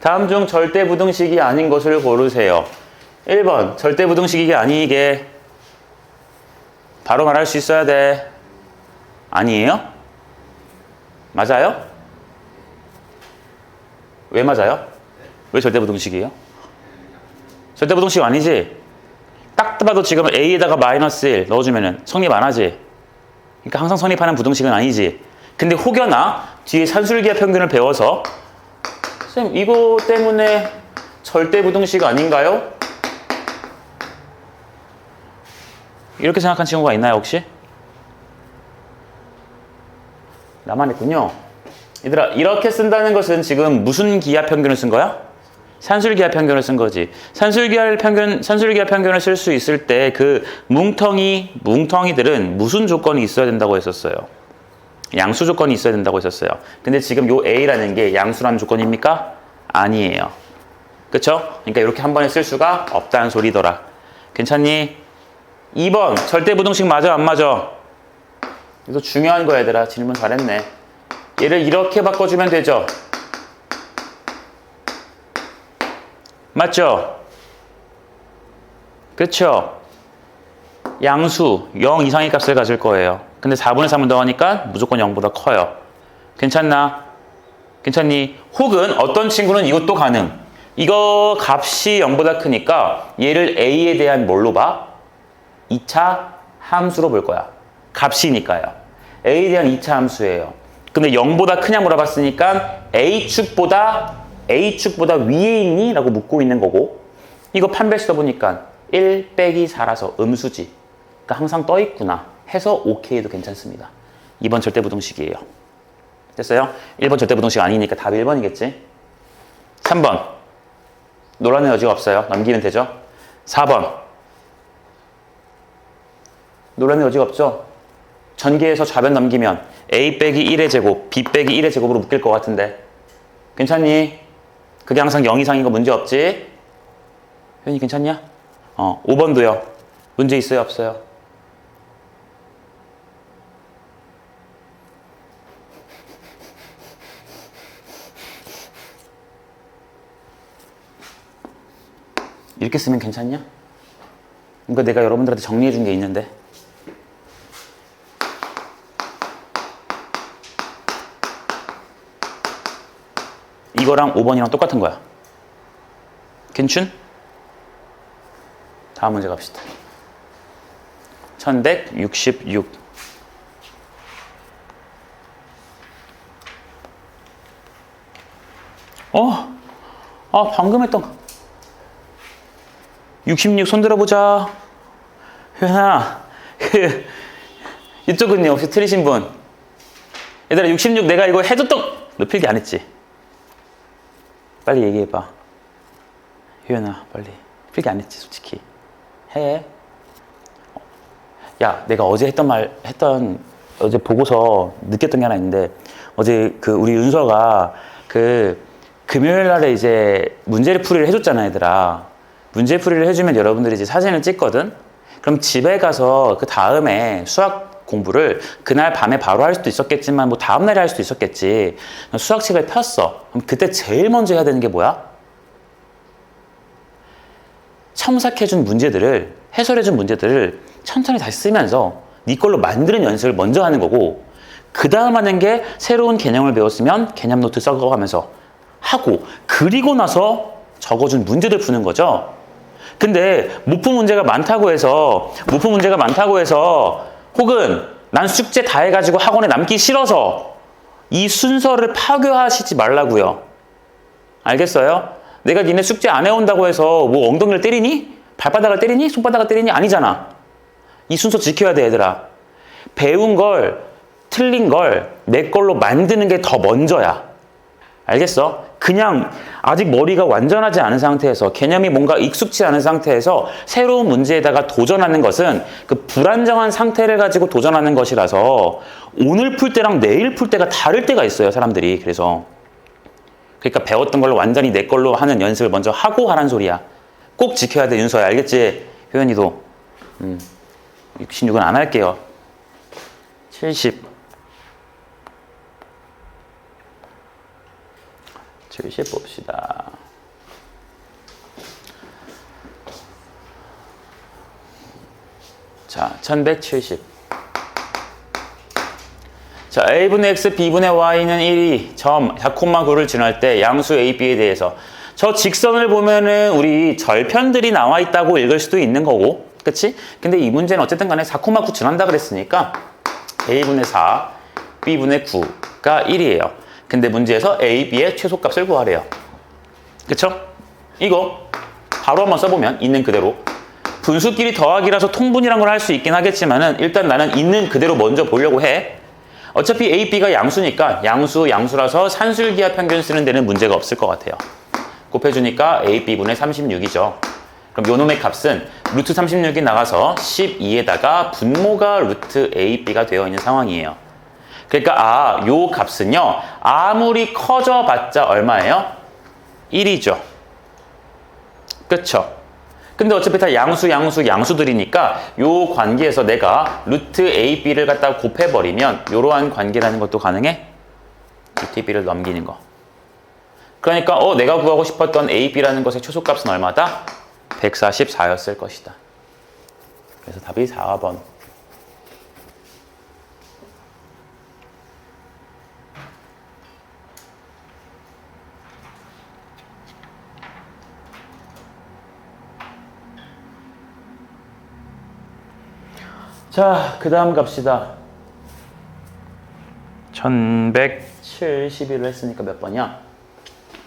다음 중 절대 부등식이 아닌 것을 고르세요. 1번 절대 부등식이 아니게. 바로 말할 수 있어야 돼. 아니에요? 맞아요? 왜 맞아요? 왜 절대 부등식이에요? 절대 부등식 아니지? 딱 봐도 지금 A에다가 마이너스 1 넣어주면은 성립 안 하지? 그러니까 항상 성립하는 부등식은 아니지. 근데 혹여나 뒤에 산술기하 평균을 배워서 선생님 이거 때문에 절대 부등식 아닌가요? 이렇게 생각한 친구가 있나요 혹시? 나만 했군요. 얘들아, 이렇게 쓴다는 것은 지금 무슨 기하 평균을 쓴 거야? 산술기하 평균을 쓴 거지. 산술기하 평균을 쓸 수 있을 때 그 뭉텅이들은 무슨 조건이 있어야 된다고 했었어요? 양수 조건이 있어야 된다고 했었어요. 근데 지금 요 A라는 게 양수라는 조건입니까? 아니에요. 그쵸? 그러니까 이렇게 한 번에 쓸 수가 없다는 소리더라. 괜찮니? 2번, 절대 부등식 맞아, 안 맞아? 그래서 중요한 거야, 얘들아. 질문 잘했네. 얘를 이렇게 바꿔주면 되죠? 맞죠? 그쵸? 양수 0 이상의 값을 가질 거예요. 근데 4분의 3을 더하니까 무조건 0보다 커요. 괜찮나? 괜찮니? 혹은 어떤 친구는 이것도 가능. 이거 값이 0보다 크니까 얘를 a에 대한 뭘로 봐? 2차 함수로 볼 거야. 값이니까요. a에 대한 2차 함수예요. 근데 0보다 크냐 물어봤으니까 a축보다 위에 있니? 라고 묻고 있는 거고, 이거 판별식 써보니까 1 빼기 4라서 음수지. 그러니까 항상 떠 있구나 해서 오케이도 괜찮습니다. 2번 절대부등식이에요. 됐어요? 1번 절대부등식 아니니까 답이 1번이겠지. 3번 논란의 여지가 없어요. 넘기면 되죠. 4번 논란의 여지가 없죠. 전개해서 좌변 넘기면 a 빼기 1의 제곱, b 빼기 1의 제곱으로 묶일 것 같은데 괜찮니? 그게 항상 0 이상인 거 문제 없지? 효연이 괜찮냐? 5번도요. 문제 있어요? 없어요? 이렇게 쓰면 괜찮냐? 이거 내가 여러분들한테 정리해 준 게 있는데. 이거랑 5번이랑 똑같은 거야. 괜춘? 다음 문제 갑시다. 1166. 방금 했던 거. 66 손 들어보자. 효연아, 이쪽은요, 혹시 틀리신 분? 얘들아, 66 내가 이거 해줬던, 너 필기 안 했지? 빨리 얘기해봐. 효연아, 빨리. 필기 안 했지, 솔직히. 해. 야, 내가 어제 어제 보고서 느꼈던 게 하나 있는데, 어제 우리 윤서가 금요일 날에 이제 문제를 풀이를 해줬잖아, 얘들아. 문제 풀이를 해주면 여러분들이 이제 사진을 찍거든? 그럼 집에 가서 그 다음에 수학 공부를 그날 밤에 바로 할 수도 있었겠지만 뭐 다음날에 할 수도 있었겠지. 수학책을 폈어. 그럼 그때 제일 먼저 해야 되는 게 뭐야? 첨삭해준 문제들을, 해설해준 문제들을 천천히 다시 쓰면서 네 걸로 만드는 연습을 먼저 하는 거고, 그 다음 하는 게 새로운 개념을 배웠으면 개념 노트 써가면서 하고, 그리고 나서 적어준 문제들 푸는 거죠. 근데 못 푼 문제가 많다고 해서 혹은 난 숙제 다 해가지고 학원에 남기 싫어서 이 순서를 파괴하시지 말라고요. 알겠어요? 내가 니네 숙제 안 해온다고 해서 뭐 엉덩이를 때리니? 발바닥을 때리니? 손바닥을 때리니? 아니잖아. 이 순서 지켜야 돼, 얘들아. 배운 걸, 틀린 걸 내 걸로 만드는 게 더 먼저야. 알겠어? 그냥 아직 머리가 완전하지 않은 상태에서, 개념이 뭔가 익숙치 않은 상태에서 새로운 문제에다가 도전하는 것은 그 불안정한 상태를 가지고 도전하는 것이라서 오늘 풀 때랑 내일 풀 때가 다를 때가 있어요, 사람들이. 그러니까 배웠던 걸로 완전히 내 걸로 하는 연습을 먼저 하고 하라는 소리야. 꼭 지켜야 돼, 윤서야. 알겠지? 효연이도. 66은 안 할게요. 70 봅시다. 자, 1170. 자, a분의 x, b분의 y는 1이 점 4,9를 지날 때 양수 a, b에 대해서 저 직선을 보면은 우리 절편들이 나와 있다고 읽을 수도 있는 거고, 그치? 근데 이 문제는 어쨌든 간에 4,9 지난다 그랬으니까 a분의 4, b분의 9가 1이에요. 근데 문제에서 a, b의 최소값을 구하래요. 그쵸? 이거 바로 한번 써보면 있는 그대로 분수끼리 더하기라서 통분이란 걸 할 수 있긴 하겠지만은 일단 나는 있는 그대로 먼저 보려고 해. 어차피 a, b가 양수니까 양수라서 산술기하 평균 쓰는 데는 문제가 없을 것 같아요. 곱해주니까 a, b분의 36이죠. 그럼 요 놈의 값은 루트 36이 나가서 12에다가 분모가 루트 a, b가 되어 있는 상황이에요. 그러니까 요 값은요, 아무리 커져봤자 얼마예요? 1이죠. 그쵸? 근데 어차피 다 양수들이니까 요 관계에서 내가 루트 a, b를 갖다가 곱해버리면 요러한 관계라는 것도 가능해? 루트 b를 넘기는 거. 그러니까 내가 구하고 싶었던 a, b라는 것의 최소값은 얼마다? 144였을 것이다. 그래서 답이 4번. 자, 그 다음 갑시다. 1171을 했으니까 몇 번이야?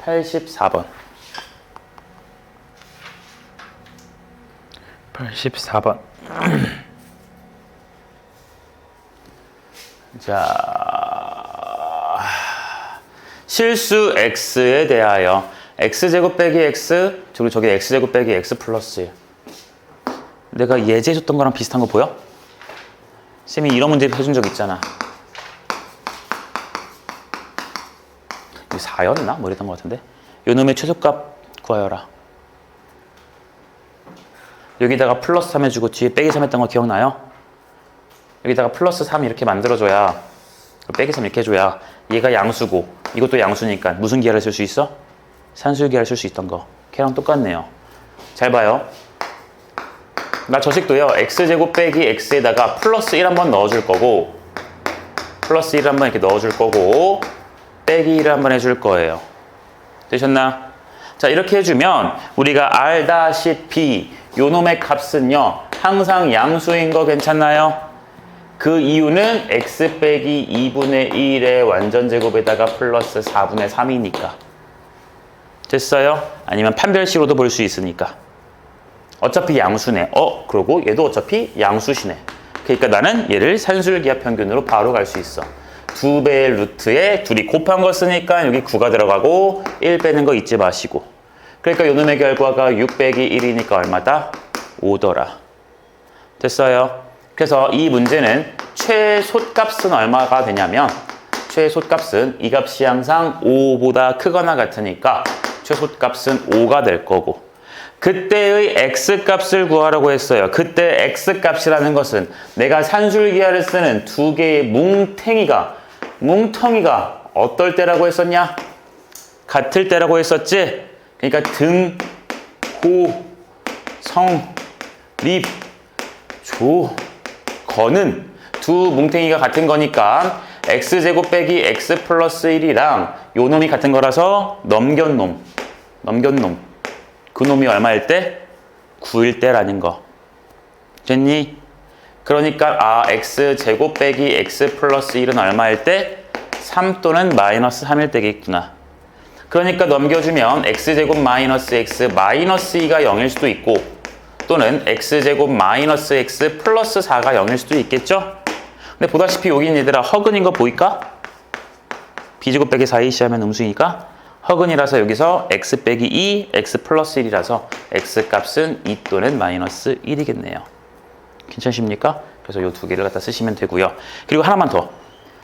84번. 84번. 자, 실수 x에 대하여 x제곱 빼기 x, 그리고 저기 x제곱 빼기 x 플러스 1. 내가 예제 해줬던 거랑 비슷한 거 보여? 쌤이 이런 문제 해준 적 있잖아. 이거 4였나? 뭐 이랬던 것 같은데. 요 놈의 최소값 구하여라. 여기다가 플러스 3 해주고 뒤에 빼기 3 했던 거 기억나요? 여기다가 플러스 3 이렇게 만들어줘야, 빼기 3 이렇게 해줘야 얘가 양수고 이것도 양수니까 무슨 기하를 쓸 수 있어? 산술 기하를 쓸 수 있던 거. 걔랑 똑같네요. 잘 봐요. 나 저식도요. x제곱 빼기 x에다가 플러스 1 한번 넣어줄 거고, 플러스 1 한번 이렇게 넣어줄 거고, 빼기 1을 한번 해줄 거예요. 되셨나? 자, 이렇게 해주면 우리가 알다시피 요 놈의 값은요 항상 양수인 거 괜찮나요? 그 이유는 x 빼기 2분의 1의 완전제곱에다가 플러스 4분의 3이니까. 됐어요? 아니면 판별식으로도 볼 수 있으니까. 어차피 양수네. 그러고 얘도 어차피 양수시네. 그러니까 나는 얘를 산술기하 평균으로 바로 갈 수 있어. 2배의 루트에 둘이 곱한 거 쓰니까 여기 9가 들어가고 1 빼는 거 잊지 마시고. 그러니까 요놈의 결과가 6 빼기 1이니까 얼마다? 5더라. 됐어요? 그래서 이 문제는 최소값은 얼마가 되냐면, 최소값은 이 값이 항상 5보다 크거나 같으니까 최소값은 5가 될 거고, 그때의 x값을 구하라고 했어요. 그때 x값이라는 것은 내가 산술기하를 쓰는 두 개의 뭉텅이가 어떨 때라고 했었냐? 같을 때라고 했었지? 그러니까 등, 호, 성, 립, 조, 거는 두 뭉탱이가 같은 거니까 x제곱 빼기 x 플러스 1이랑 요 놈이 같은 거라서 넘겼놈. 그 놈이 얼마일 때? 9일 때라는 거. 됐니? 그러니까 x제곱 빼기 x 플러스 1은 얼마일 때? 3 또는 마이너스 3일 때겠구나. 그러니까 넘겨주면 x제곱 마이너스 x 마이너스 2가 0일 수도 있고, 또는 x제곱 마이너스 x 플러스 4가 0일 수도 있겠죠? 근데 보다시피 여긴 얘들아 허근인 거 보일까? b제곱 빼기 4ac 하면 음수니까 허근이라서 여기서 x 빼기 2, x 플러스 1이라서 x 값은 2 또는 마이너스 1이겠네요. 괜찮으십니까? 그래서 이 두 개를 갖다 쓰시면 되고요. 그리고 하나만 더.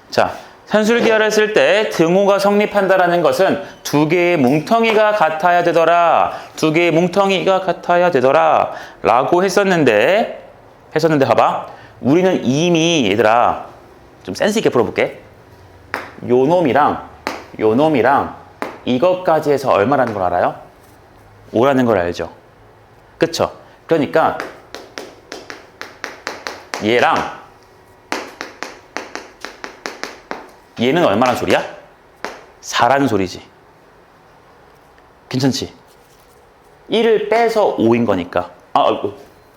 자, 산술기하를 쓸 때 등호가 성립한다라는 것은 두 개의 뭉텅이가 같아야 되더라. 라고 했었는데 봐봐. 우리는 이미 얘들아 좀 센스 있게 풀어볼게. 요 놈이랑 이것까지 해서 얼마라는 걸 알아요? 5라는 걸 알죠? 그쵸? 그러니까 얘는 얼마나 소리야? 4라는 소리지. 괜찮지? 1을 빼서 5인 거니까.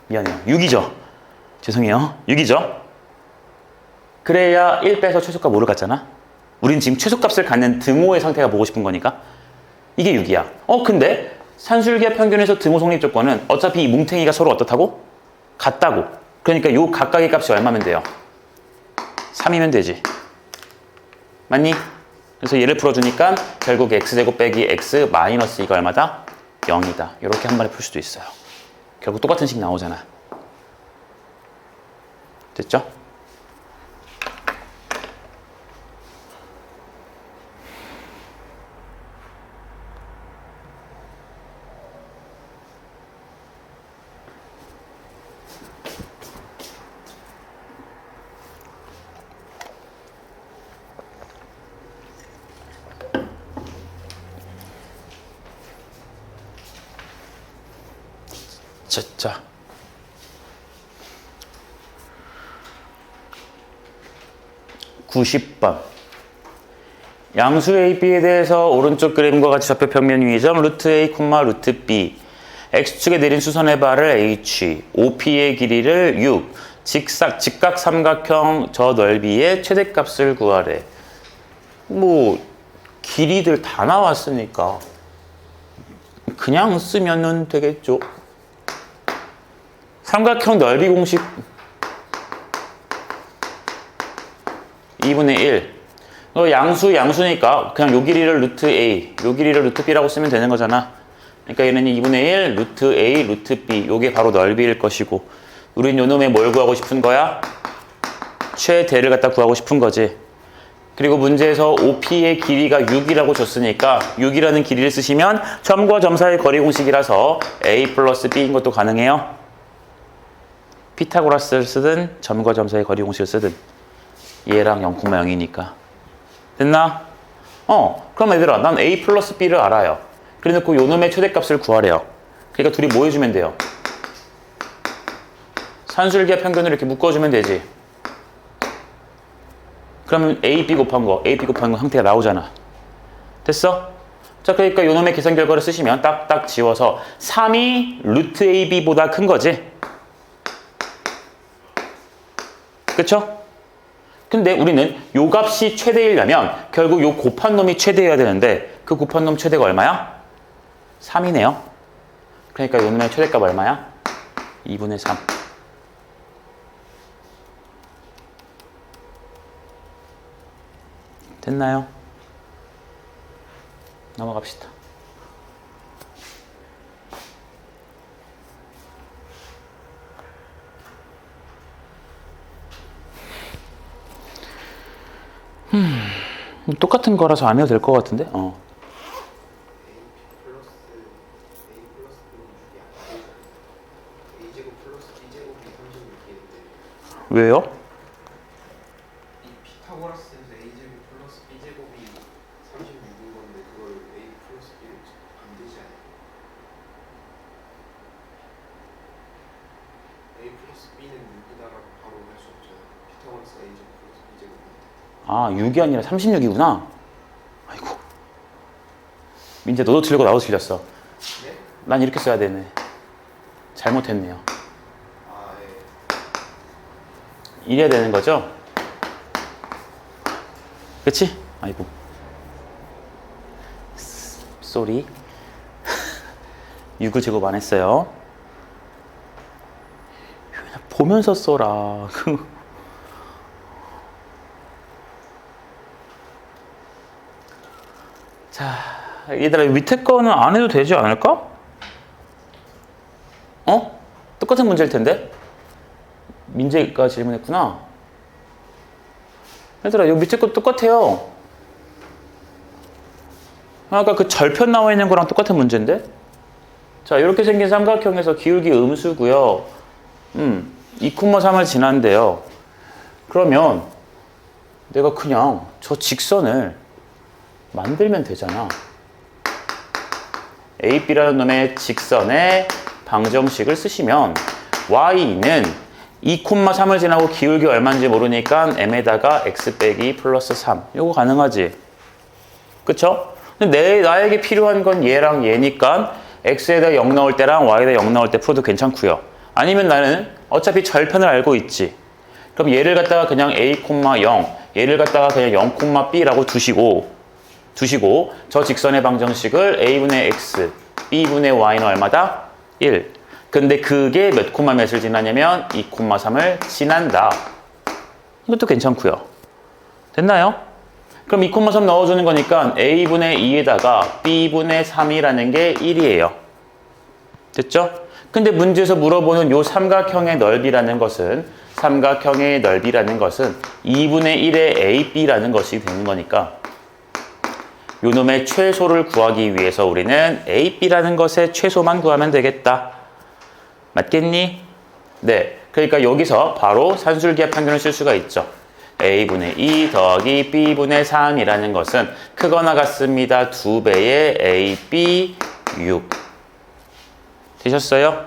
미안해요. 6이죠? 죄송해요. 6이죠? 그래야 1 빼서 최소값 5를 갖잖아? 우린 지금 최소값을 갖는 등호의 상태가 보고 싶은 거니까. 이게 6이야. 근데 산술기하 평균에서 등호 성립 조건은 어차피 이 뭉탱이가 서로 어떻다고? 같다고. 그러니까 요 각각의 값이 얼마면 돼요? 3이면 되지. 맞니? 그래서 얘를 풀어주니까 결국 x제곱 빼기 x 마이너스 2가 얼마다? 0이다. 이렇게 한 번에 풀 수도 있어요. 결국 똑같은 식 나오잖아. 됐죠? 자. (90번) 양수 a, b에 대해서 오른쪽 그림과 같이 좌표 평면 위점 루트 a, 루트 b x축에 내린 수선의 발을 h, OP의 길이를 6, 직각 삼각형 저 넓이의 최대값을 구하래. 뭐 길이들 다 나왔으니까 그냥 쓰면은 되겠죠. 삼각형 넓이 공식 2분의 1. 양수니까 그냥 요 길이를 루트 A, 요 길이를 루트 B라고 쓰면 되는 거잖아. 그러니까 얘는 2분의 1 루트 A 루트 B, 요게 바로 넓이일 것이고, 우린 요 놈의 뭘 구하고 싶은 거야? 최대를 갖다 구하고 싶은 거지. 그리고 문제에서 OP의 길이가 6이라고 줬으니까 6이라는 길이를 쓰시면 점과 점 사이의 거리 공식이라서 A 플러스 B인 것도 가능해요. 피타고라스를 쓰든 점과 점 사이의 거리 공식을 쓰든 얘랑 0,0이니까. 됐나? 그럼 얘들아, 난 A 플러스 B를 알아요. 그래 놓고 요 놈의 최대값을 구하래요. 그러니까 둘이 뭐 해주면 돼요? 산술기와 평균을 이렇게 묶어주면 되지. 그러면 A, B 곱한 거 형태가 나오잖아. 됐어? 자, 그러니까 요 놈의 계산 결과를 쓰시면 딱딱 지워서 3이 루트 AB보다 큰 거지. 그쵸? 근데 우리는 요 값이 최대이려면 결국 요 곱한 놈이 최대여야 되는데 그 곱한 놈 최대가 얼마야? 3이네요. 그러니까 요 놈의 최대값 얼마야? 2분의 3. 됐나요? 넘어갑시다. 똑같은 거라서 안 해도 될 것 같은데? A 플러스 B는 6이 안 되잖아요. A제곱 플러스 B제곱이 36이는데 왜요? 이 피타고라스에서 A제곱 플러스 B제곱이 36인 건데 그걸 A 플러스 B로 안 되지 않아요? A 플러스 B는 6이다라고 바로 할 수 없잖아요. 피타고라스 A제곱 플러스 B제곱인데. 아, 6이 아니라 36이구나. 아이고. 민재, 너도 틀리고 나도 틀렸어. 네? 난 이렇게 써야 되네. 잘못했네요. 아, 예. 이래야 되는 거죠? 그치? 아이고. 쏘리. 6을 제곱 안 했어요. 보면서 써라. 자, 얘들아, 밑에 거는 안 해도 되지 않을까? 똑같은 문제일 텐데? 민재가 질문했구나. 얘들아, 여기 밑에 거 똑같아요. 아까 그 절편 나와 있는 거랑 똑같은 문제인데? 자, 이렇게 생긴 삼각형에서 기울기 음수고요. 2,3을 지난대요. 그러면 내가 그냥 저 직선을 만들면 되잖아. AB라는 놈의 직선의 방정식을 쓰시면 Y는 2,3을 지나고 기울기 얼마인지 모르니까 M에다가 X 빼기 플러스 3. 이거 가능하지? 그쵸? 근데 나에게 필요한 건 얘랑 얘니까 X에다 0 넣을 때랑 Y에다 0 넣을 때 풀어도 괜찮고요. 아니면 나는 어차피 절편을 알고 있지. 그럼 얘를 갖다가 그냥 A, 0, 얘를 갖다가 그냥 0, B라고 두시고 저 직선의 방정식을 A분의 X, B분의 Y는 얼마다? 1. 근데 그게 몇 콤마 몇을 지나냐면 2,3을 지난다. 이것도 괜찮고요. 됐나요? 그럼 2,3 넣어주는 거니까 A분의 2에다가 B분의 3이라는 게 1이에요. 됐죠? 근데 문제에서 물어보는 요 삼각형의 넓이라는 것은 2분의 1의 AB라는 것이 되는 거니까 요 놈의 최소를 구하기 위해서 우리는 AB라는 것의 최소만 구하면 되겠다. 맞겠니? 네. 그러니까 여기서 바로 산술기하 평균을 쓸 수가 있죠. A분의 2 더하기 B분의 3이라는 것은 크거나 같습니다. 2배의 AB 6. 되셨어요?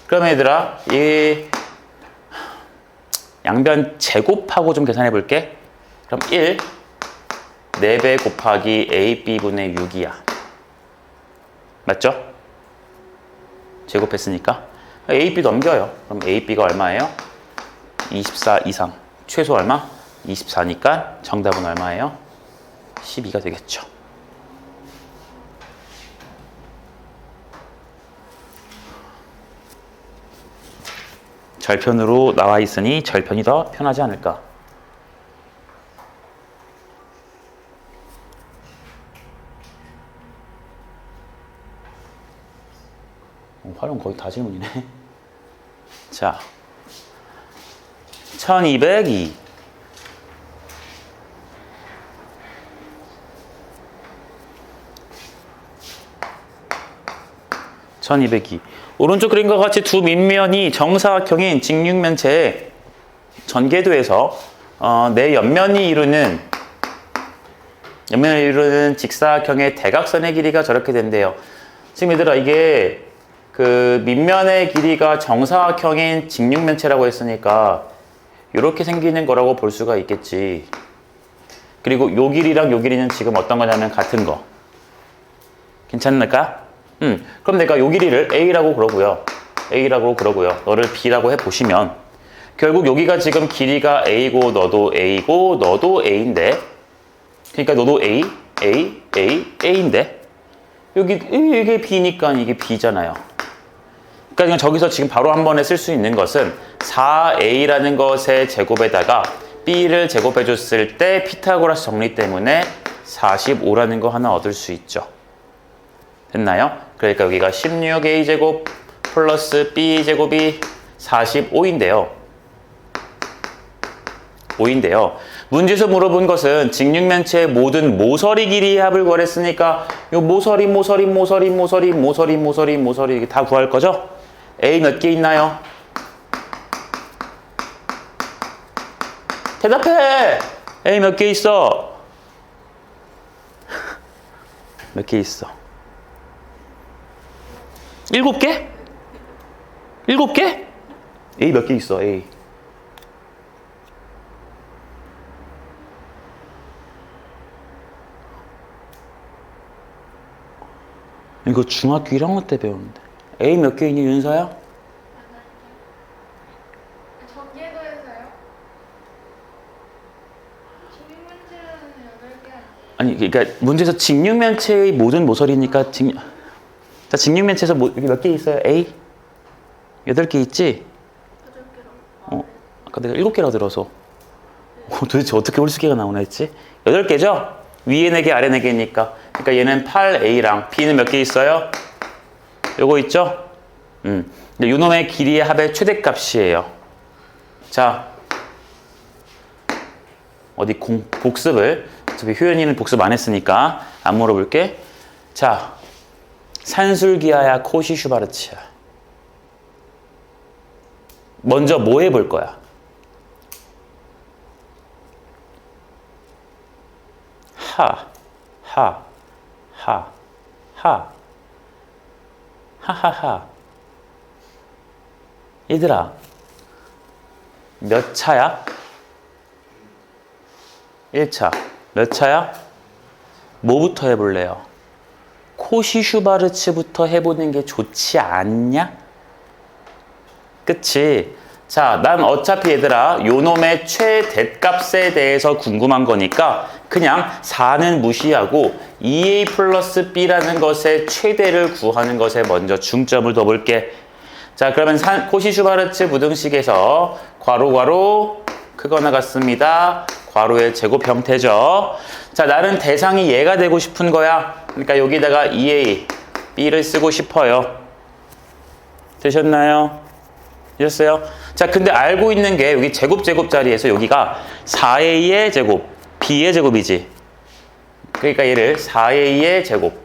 그럼 얘들아, 이 양변 제곱하고 좀 계산해 볼게. 그럼 1, 4배 곱하기 AB분의 6이야. 맞죠? 제곱했으니까. AB 넘겨요. 그럼 AB가 얼마예요? 24 이상. 최소 얼마? 24니까 정답은 얼마예요? 12가 되겠죠. 절편으로 나와 있으니 절편이 더 편하지 않을까? 활용 거의 다 질문이네. 자, 1202. 오른쪽 그림과 같이 두 밑면이 정사각형인 직육면체의 전개도에서 내 옆면이 이루는 직사각형의 대각선의 길이가 저렇게 된대요. 지금 얘들아 이게 그 밑면의 길이가 정사각형인 직육면체라고 했으니까 이렇게 생기는 거라고 볼 수가 있겠지. 그리고 요 길이랑 요 길이는 지금 어떤 거냐면 같은 거. 괜찮을까? 그럼 내가 요 길이를 A라고 그러고요. A라고 그러고요. 너를 B라고 해보시면 결국 여기가 지금 길이가 A고 너도 A고 너도 A인데 그러니까 너도 A, A, A, A인데 여기 이게 B니까 이게 B잖아요. 그러니까 저기서 지금 바로 한 번에 쓸 수 있는 것은 4A라는 것의 제곱에다가 B를 제곱해 줬을 때 피타고라스 정리 때문에 45라는 거 하나 얻을 수 있죠. 됐나요? 그러니까 여기가 16A제곱 플러스 B제곱이 45인데요. 5인데요. 문제에서 물어본 것은 직육면체의 모든 모서리 길이의 합을 구하랬으니까 요 모서리 이게 다 구할 거죠? A 몇 개 있나요? 대답해! A 몇 개 있어? 몇 개 있어? 7개? 7개? A 몇 개 있어, A. 이거 중학교 1학년 때 배웠는데. A 몇 개 있니, 윤서야? 전개도에서요? 직육면체는 8개 아니에요? 아니, 그러니까 문제에서 직육면체의 모든 모서리니까 자, 직육면체에서 여기 몇 개 있어요? A? 8개 있지? 8개라고. 아까 내가 7개라고 들어서 도대체 어떻게 홀수개가 나오나 했지? 8개죠? 위에 4개, 아래 4개니까. 그러니까 얘는 8A랑 B는 몇 개 있어요? 요거 있죠? 요 놈의 길이의 합의 최대값이에요. 자, 어디 복습을 어차피 효연이는 복습 안 했으니까 안 물어볼게. 자, 산술기하야 코시 슈바르츠야. 먼저 뭐 해볼 거야? 하하하. 얘들아, 몇 차야? 1차. 몇 차야? 뭐부터 해볼래요? 코시 슈바르츠부터 해보는 게 좋지 않냐? 그치? 자, 난 어차피 얘들아 요 놈의 최대값에 대해서 궁금한 거니까 그냥 4는 무시하고 2A 플러스 B라는 것의 최대를 구하는 것에 먼저 중점을 둬볼게. 자, 그러면 코시 슈바르츠 부등식에서 괄호 크거나 같습니다. 괄호의 제곱 형태죠. 자, 나는 대상이 얘가 되고 싶은 거야. 그러니까 여기다가 2A, B를 쓰고 싶어요. 되셨나요? 되셨어요? 자, 근데 알고 있는 게 여기 제곱 자리에서 여기가 4A의 제곱, B의 제곱이지. 그러니까 얘를 4A의 제곱,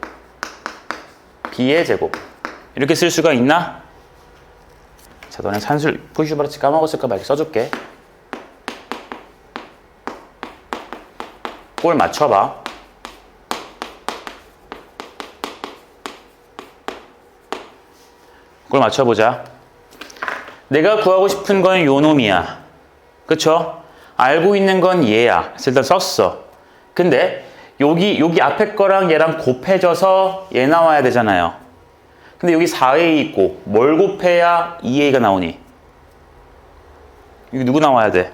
B의 제곱 이렇게 쓸 수가 있나? 자, 너네 산술 코시 슈바르츠 까먹었을까 봐 이렇게 써줄게. 꼴 맞춰봐. 꼴 맞춰보자. 내가 구하고 싶은 건 요 놈이야. 그쵸? 알고 있는 건 얘야. 그래서 일단 썼어. 근데 여기 앞에 거랑 얘랑 곱해져서 얘 나와야 되잖아요. 근데 여기 4A 있고 뭘 곱해야 2A가 나오니? 여기 누구 나와야 돼?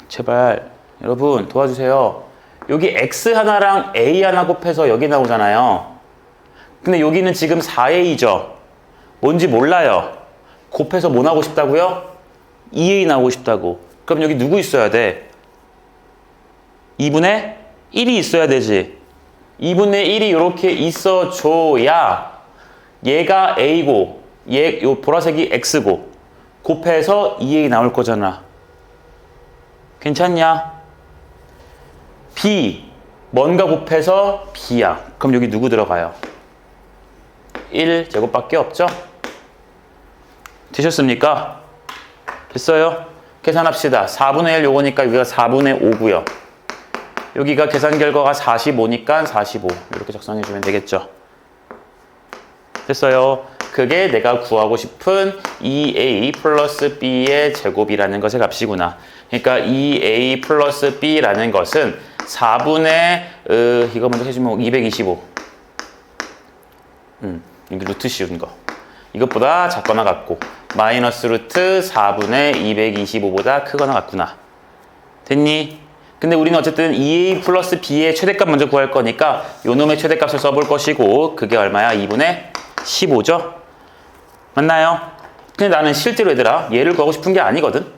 제발 여러분 도와주세요. 여기 x 하나랑 a 하나 곱해서 여기 나오잖아요. 근데 여기는 지금 4a죠. 뭔지 몰라요. 곱해서 뭐 나오고 싶다고요? 2a 나오고 싶다고. 그럼 여기 누구 있어야 돼? 2분의 1이 있어야 되지. 2분의 1이 이렇게 있어줘야 얘가 a고 요 보라색이 x고 곱해서 2a 나올 거잖아. 괜찮냐? b 뭔가 곱해서 b야. 그럼 여기 누구 들어가요? 1제곱밖에 없죠? 되셨습니까? 됐어요? 계산합시다. 4분의 1 요거니까 여기가 4분의 5고요. 여기가 계산 결과가 45니까 45 이렇게 작성해주면 되겠죠? 됐어요? 그게 내가 구하고 싶은 2a 플러스 b의 제곱이라는 것의 값이구나. 그러니까 2a 플러스 b라는 것은 4분의 이거 먼저 해주면 225 여기 루트 씌운 거 이것보다 작거나 같고 마이너스 루트 4분의 225보다 크거나 같구나. 됐니? 근데 우리는 어쨌든 2a 플러스 b의 최대값 먼저 구할 거니까 요 놈의 최대값을 써볼 것이고 그게 얼마야? 2분의 15죠? 맞나요? 근데 나는 실제로 얘들아 얘를 구하고 싶은 게 아니거든.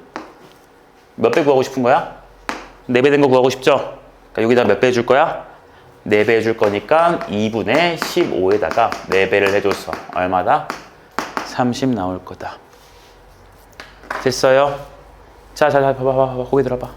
몇 배 구하고 싶은 거야? 4배 된 거 구하고 싶죠? 그러니까 여기다 몇 배 해줄 거야? 4배 해줄 거니까 2분의 15에다가 4배를 해줘서 얼마다? 30 나올 거다. 됐어요? 자, 봐봐. 거기 들어봐.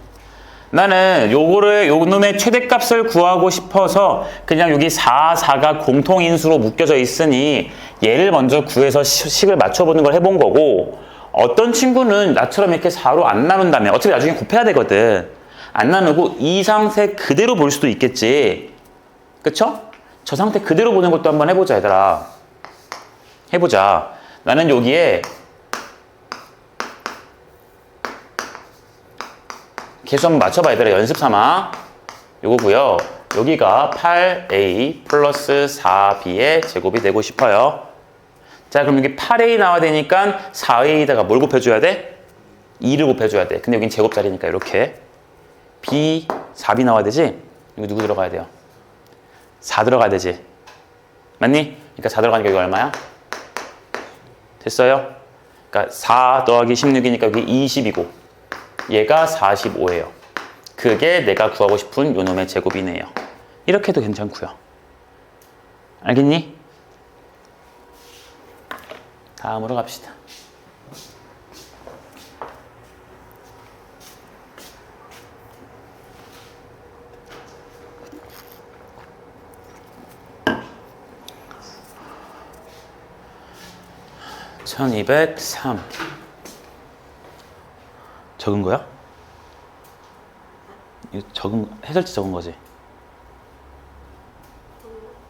나는 요거를 요 놈의 최대값을 구하고 싶어서 그냥 여기 4가 공통인수로 묶여져 있으니 얘를 먼저 구해서 식을 맞춰보는 걸 해본 거고 어떤 친구는 나처럼 이렇게 4로 안 나눈다면 어차피 나중에 곱해야 되거든. 안 나누고 이 상태 그대로 볼 수도 있겠지. 그쵸? 저 상태 그대로 보는 것도 한번 해보자 얘들아. 해보자. 나는 여기에 계수 한번 맞춰봐 얘들아. 연습 삼아. 요거고요. 여기가 8a 플러스 4b의 제곱이 되고 싶어요. 자 그럼 여기 8a 나와야 되니까 4a에다가 뭘 곱해줘야 돼? 2를 곱해줘야 돼. 근데 여긴 제곱자리니까 이렇게 b 4b 나와야 되지? 여기 누구 들어가야 돼요? 4 들어가야 되지. 맞니? 그러니까 4 들어가니까 여기 얼마야? 됐어요? 그러니까 4 더하기 16이니까 여기 20이고 얘가 45예요. 그게 내가 구하고 싶은 요놈의 제곱이네요. 이렇게 해도 괜찮고요. 알겠니? 다음으로 갑시다. (1203) 적은 거야? 이거 적은 해설지 적은 거지?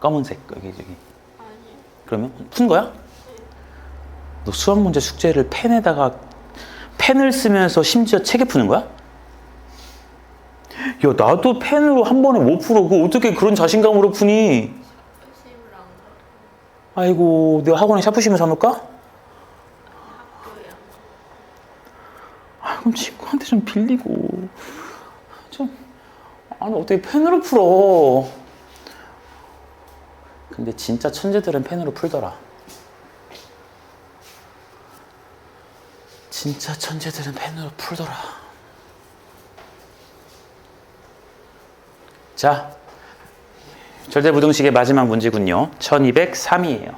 검은색 여기 아니. 그러면 푼 거야? 너 수학 문제 숙제를 펜을 쓰면서 심지어 책에 푸는 거야? 야 나도 펜으로 한 번에 못 풀어. 그거 어떻게 그런 자신감으로 푸니? 샤프심을 안 가. 아이고 내가 학원에 샤프심을 사놓을까? 학교야. 아 그럼 친구한테 좀 빌리고 아니 어떻게 펜으로 풀어. 근데 진짜 천재들은 펜으로 풀더라. 진짜 천재들은 펜으로 풀더라. 자, 절대부등식의 마지막 문제군요. 1203이에요.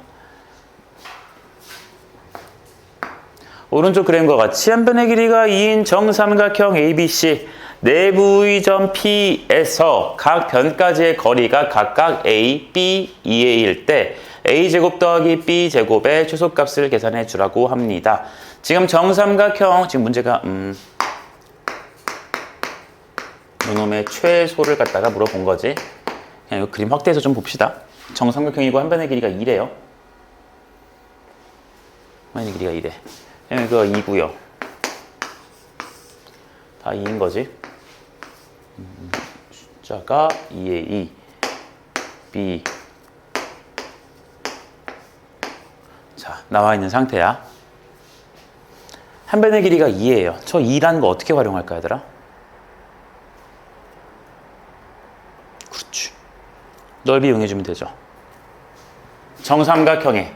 오른쪽 그림과 같이 한 변의 길이가 2인 정삼각형 ABC 내부의 점 P에서 각 변까지의 거리가 각각 A, B, 2A일 때 A제곱 더하기 B제곱의 최소값을 계산해 주라고 합니다. 지금 정삼각형, 지금 문제가 요놈의 최소를 갖다가 물어본 거지. 그냥 이 그림 확대해서 좀 봅시다. 정삼각형이고 한 변의 길이가 2래요. 한 변의 길이가 2래. 이거 2고요. 다 2인 거지. 숫자가 2에 2, B. 자, 나와 있는 상태야. 한 변의 길이가 2예요. 저 2라는 거 어떻게 활용할까, 얘들아? 그렇지. 넓이 이용해주면 되죠. 정삼각형의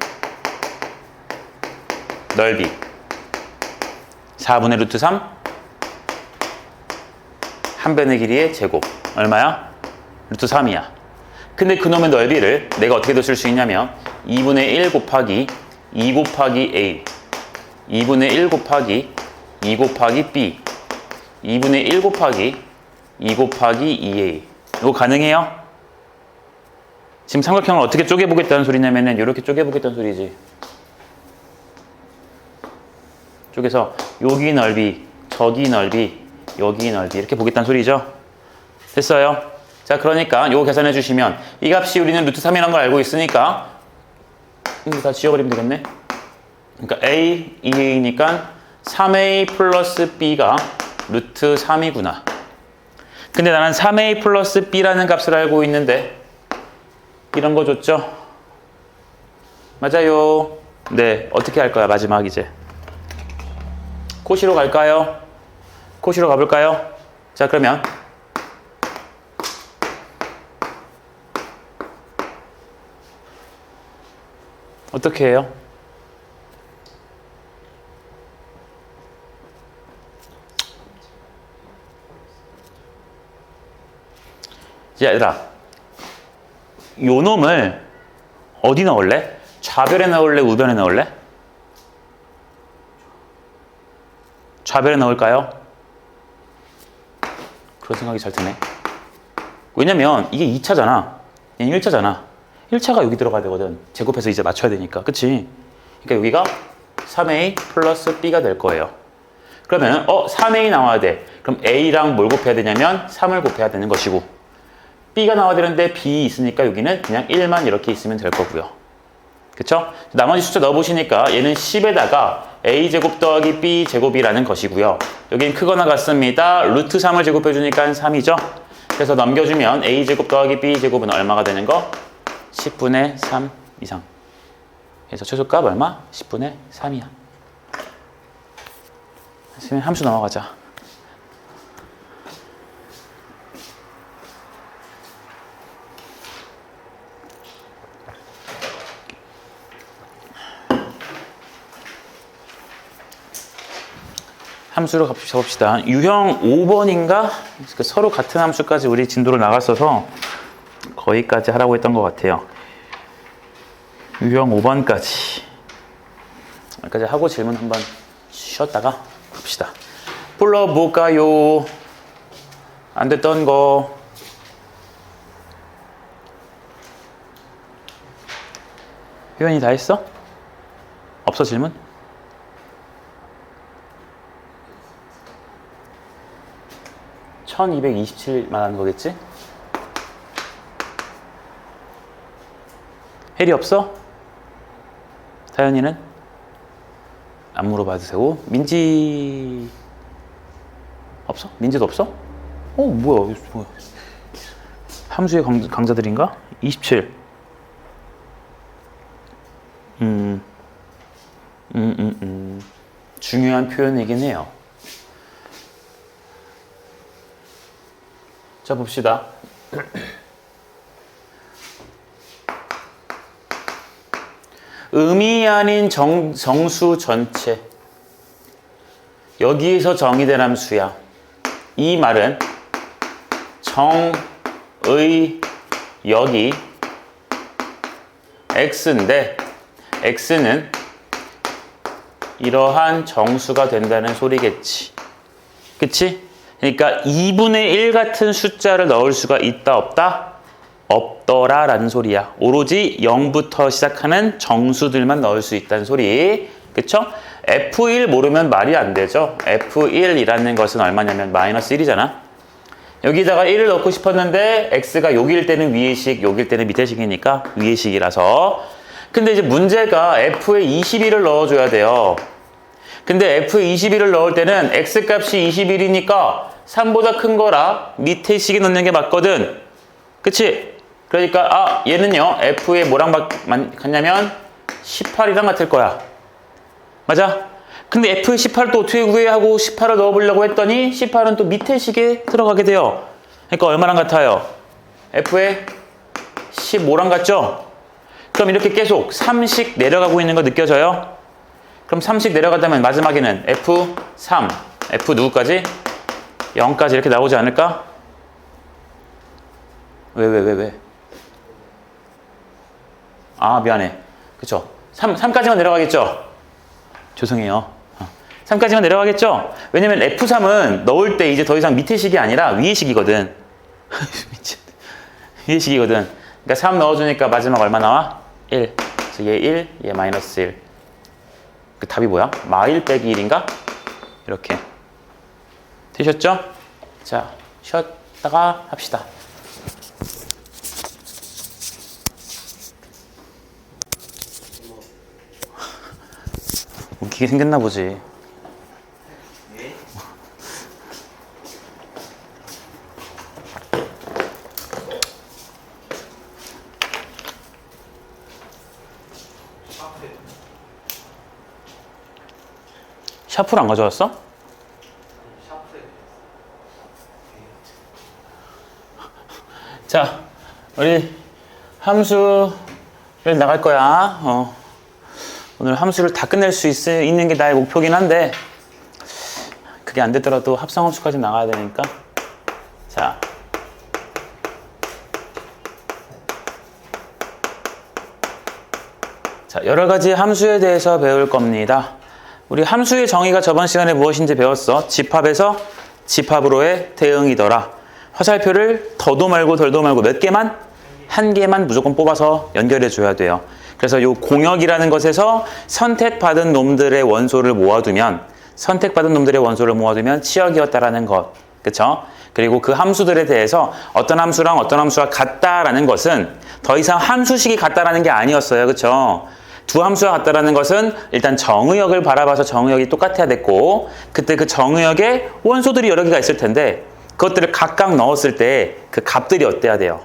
넓이 4분의 루트 3 한 변의 길이의 제곱 얼마야? 루트 3이야. 근데 그놈의 넓이를 내가 어떻게도 쓸 수 있냐면 2분의 1 곱하기 2 곱하기 A 2분의 1 곱하기 2 곱하기 B 2분의 1 곱하기 2 곱하기 2A 이거 가능해요? 지금 삼각형을 어떻게 쪼개보겠다는 소리냐면은 이렇게 쪼개보겠다는 소리지. 쪼개서 여기 넓이, 저기 넓이, 여기 넓이 이렇게 보겠다는 소리죠. 됐어요? 자, 그러니까 이거 계산해 주시면 이 값이 우리는 루트 3이라는 걸 알고 있으니까 이거 다 지워버리면 되겠네. 그러니까 A, 2A니까 3A 플러스 B가 루트 3이구나. 근데 나는 3A 플러스 B라는 값을 알고 있는데 이런 거 줬죠? 맞아요. 네, 어떻게 할 거야, 마지막 이제. 코시로 갈까요? 코시로 가볼까요? 자, 그러면 어떻게 해요? 야, 얘들아. 요 놈을 어디 넣을래? 좌변에 넣을래? 우변에 넣을래? 좌변에 넣을까요? 그런 생각이 잘 드네. 왜냐면 이게 2차잖아. 얘는 1차잖아. 1차가 여기 들어가야 되거든. 제곱해서 이제 맞춰야 되니까. 그치? 그러니까 여기가 3A 플러스 B가 될 거예요. 그러면 3A 나와야 돼. 그럼 A랑 뭘 곱해야 되냐면 3을 곱해야 되는 것이고 B가 나와야 되는데 B 있으니까 여기는 그냥 1만 이렇게 있으면 될 거고요. 그쵸? 나머지 숫자 넣어보시니까 얘는 10에다가 A제곱 더하기 B제곱이라는 것이고요. 여기는 크거나 같습니다. 루트 3을 제곱해주니까 3이죠. 그래서 넘겨주면 A제곱 더하기 B제곱은 얼마가 되는 거? 10분의 3 이상. 그래서 최소값 얼마? 10분의 3이야. 했으면 함수 넘어가자. 함수로 가봅시다. 유형 5번인가? 서로 같은 함수까지 우리 진도를 나갔어서 거기까지 하라고 했던 것 같아요. 유형 5번까지. 여기까지 하고 질문 한번 쉬었다가 갑시다. 불러볼까요? 안 됐던 거. 효연이 다 했어? 없어 질문? (1227) 말하는 거겠지? 혜리 없어? 다현이는? 안 물어봐도 되고 민지 없어? 민지도 없어? 뭐야 함수의 강자들인가? 27 중요한 표현이긴 해요. 자, 봅시다. 음이 아닌 정수 전체. 여기에서 정의된 함수야. 이 말은 정의 여기 x인데 x는 이러한 정수가 된다는 소리겠지. 그치? 그러니까 2분의 1 같은 숫자를 넣을 수가 있다 없다? 없더라 라는 소리야. 오로지 0부터 시작하는 정수들만 넣을 수 있다는 소리. 그쵸? F1 모르면 말이 안 되죠. F1이라는 것은 얼마냐면 마이너스 1이잖아. 여기다가 1을 넣고 싶었는데 x가 여기일 때는 위의 식, 여기일 때는 밑의 식이니까 위의 식이라서. 근데 이제 문제가 F에 21을 넣어줘야 돼요. 근데 F에 21을 넣을 때는 x값이 21이니까 3보다 큰 거라 밑에 식에 넣는 게 맞거든. 그치? 그러니까 얘는요 F에 뭐랑 같냐면 18이랑 같을 거야. 맞아? 근데 F18 또 어떻게 구해 하고 18을 넣어보려고 했더니 18은 또 밑에 식에 들어가게 돼요. 그러니까 얼마랑 같아요? F에 15랑 같죠? 그럼 이렇게 계속 3씩 내려가고 있는 거 느껴져요? 그럼 3씩 내려가다면 마지막에는 F3, F 누구까지? 0까지 이렇게 나오지 않을까? 왜? 아, 미안해. 그쵸? 3까지만 내려가겠죠? 죄송해요. 3까지만 내려가겠죠? 왜냐면 F3은 넣을 때 이제 더 이상 밑에 식이 아니라 위에 식이거든. 미친. 위에 식이거든. 그러니까 3 넣어주니까 마지막 얼마 나와? 1. 그래서 얘 1, 얘 마이너스 1. 그 답이 뭐야? 마1 빼기 1인가? 이렇게. 되셨죠? 자, 쉬었다가 합시다. 웃기게 생겼나 보지. 예? 샤프에 샤프를 안 가져왔어? 샤프에 자, 우리 함수를 나갈 거야. 오늘 함수를 다 끝낼 수 있는 게 나의 목표긴 한데 그게 안 되더라도 합성함수까지 나가야 되니까. 자, 여러 가지 함수에 대해서 배울 겁니다. 우리 함수의 정의가 저번 시간에 무엇인지 배웠어. 집합에서 집합으로의 대응이더라. 화살표를 더도 말고 덜도 말고 몇 개만? 한 개만 무조건 뽑아서 연결해 줘야 돼요. 그래서 이 공역이라는 것에서 선택받은 놈들의 원소를 모아두면 치역이었다라는 것. 그쵸? 그리고 그 함수들에 대해서 어떤 함수랑 어떤 함수가 같다라는 것은 더 이상 함수식이 같다라는 게 아니었어요. 그쵸? 두 함수가 같다라는 것은 일단 정의역을 바라봐서 정의역이 똑같아야 됐고, 그때 그 정의역에 원소들이 여러 개가 있을 텐데 그것들을 각각 넣었을 때 그 값들이 어때야 돼요?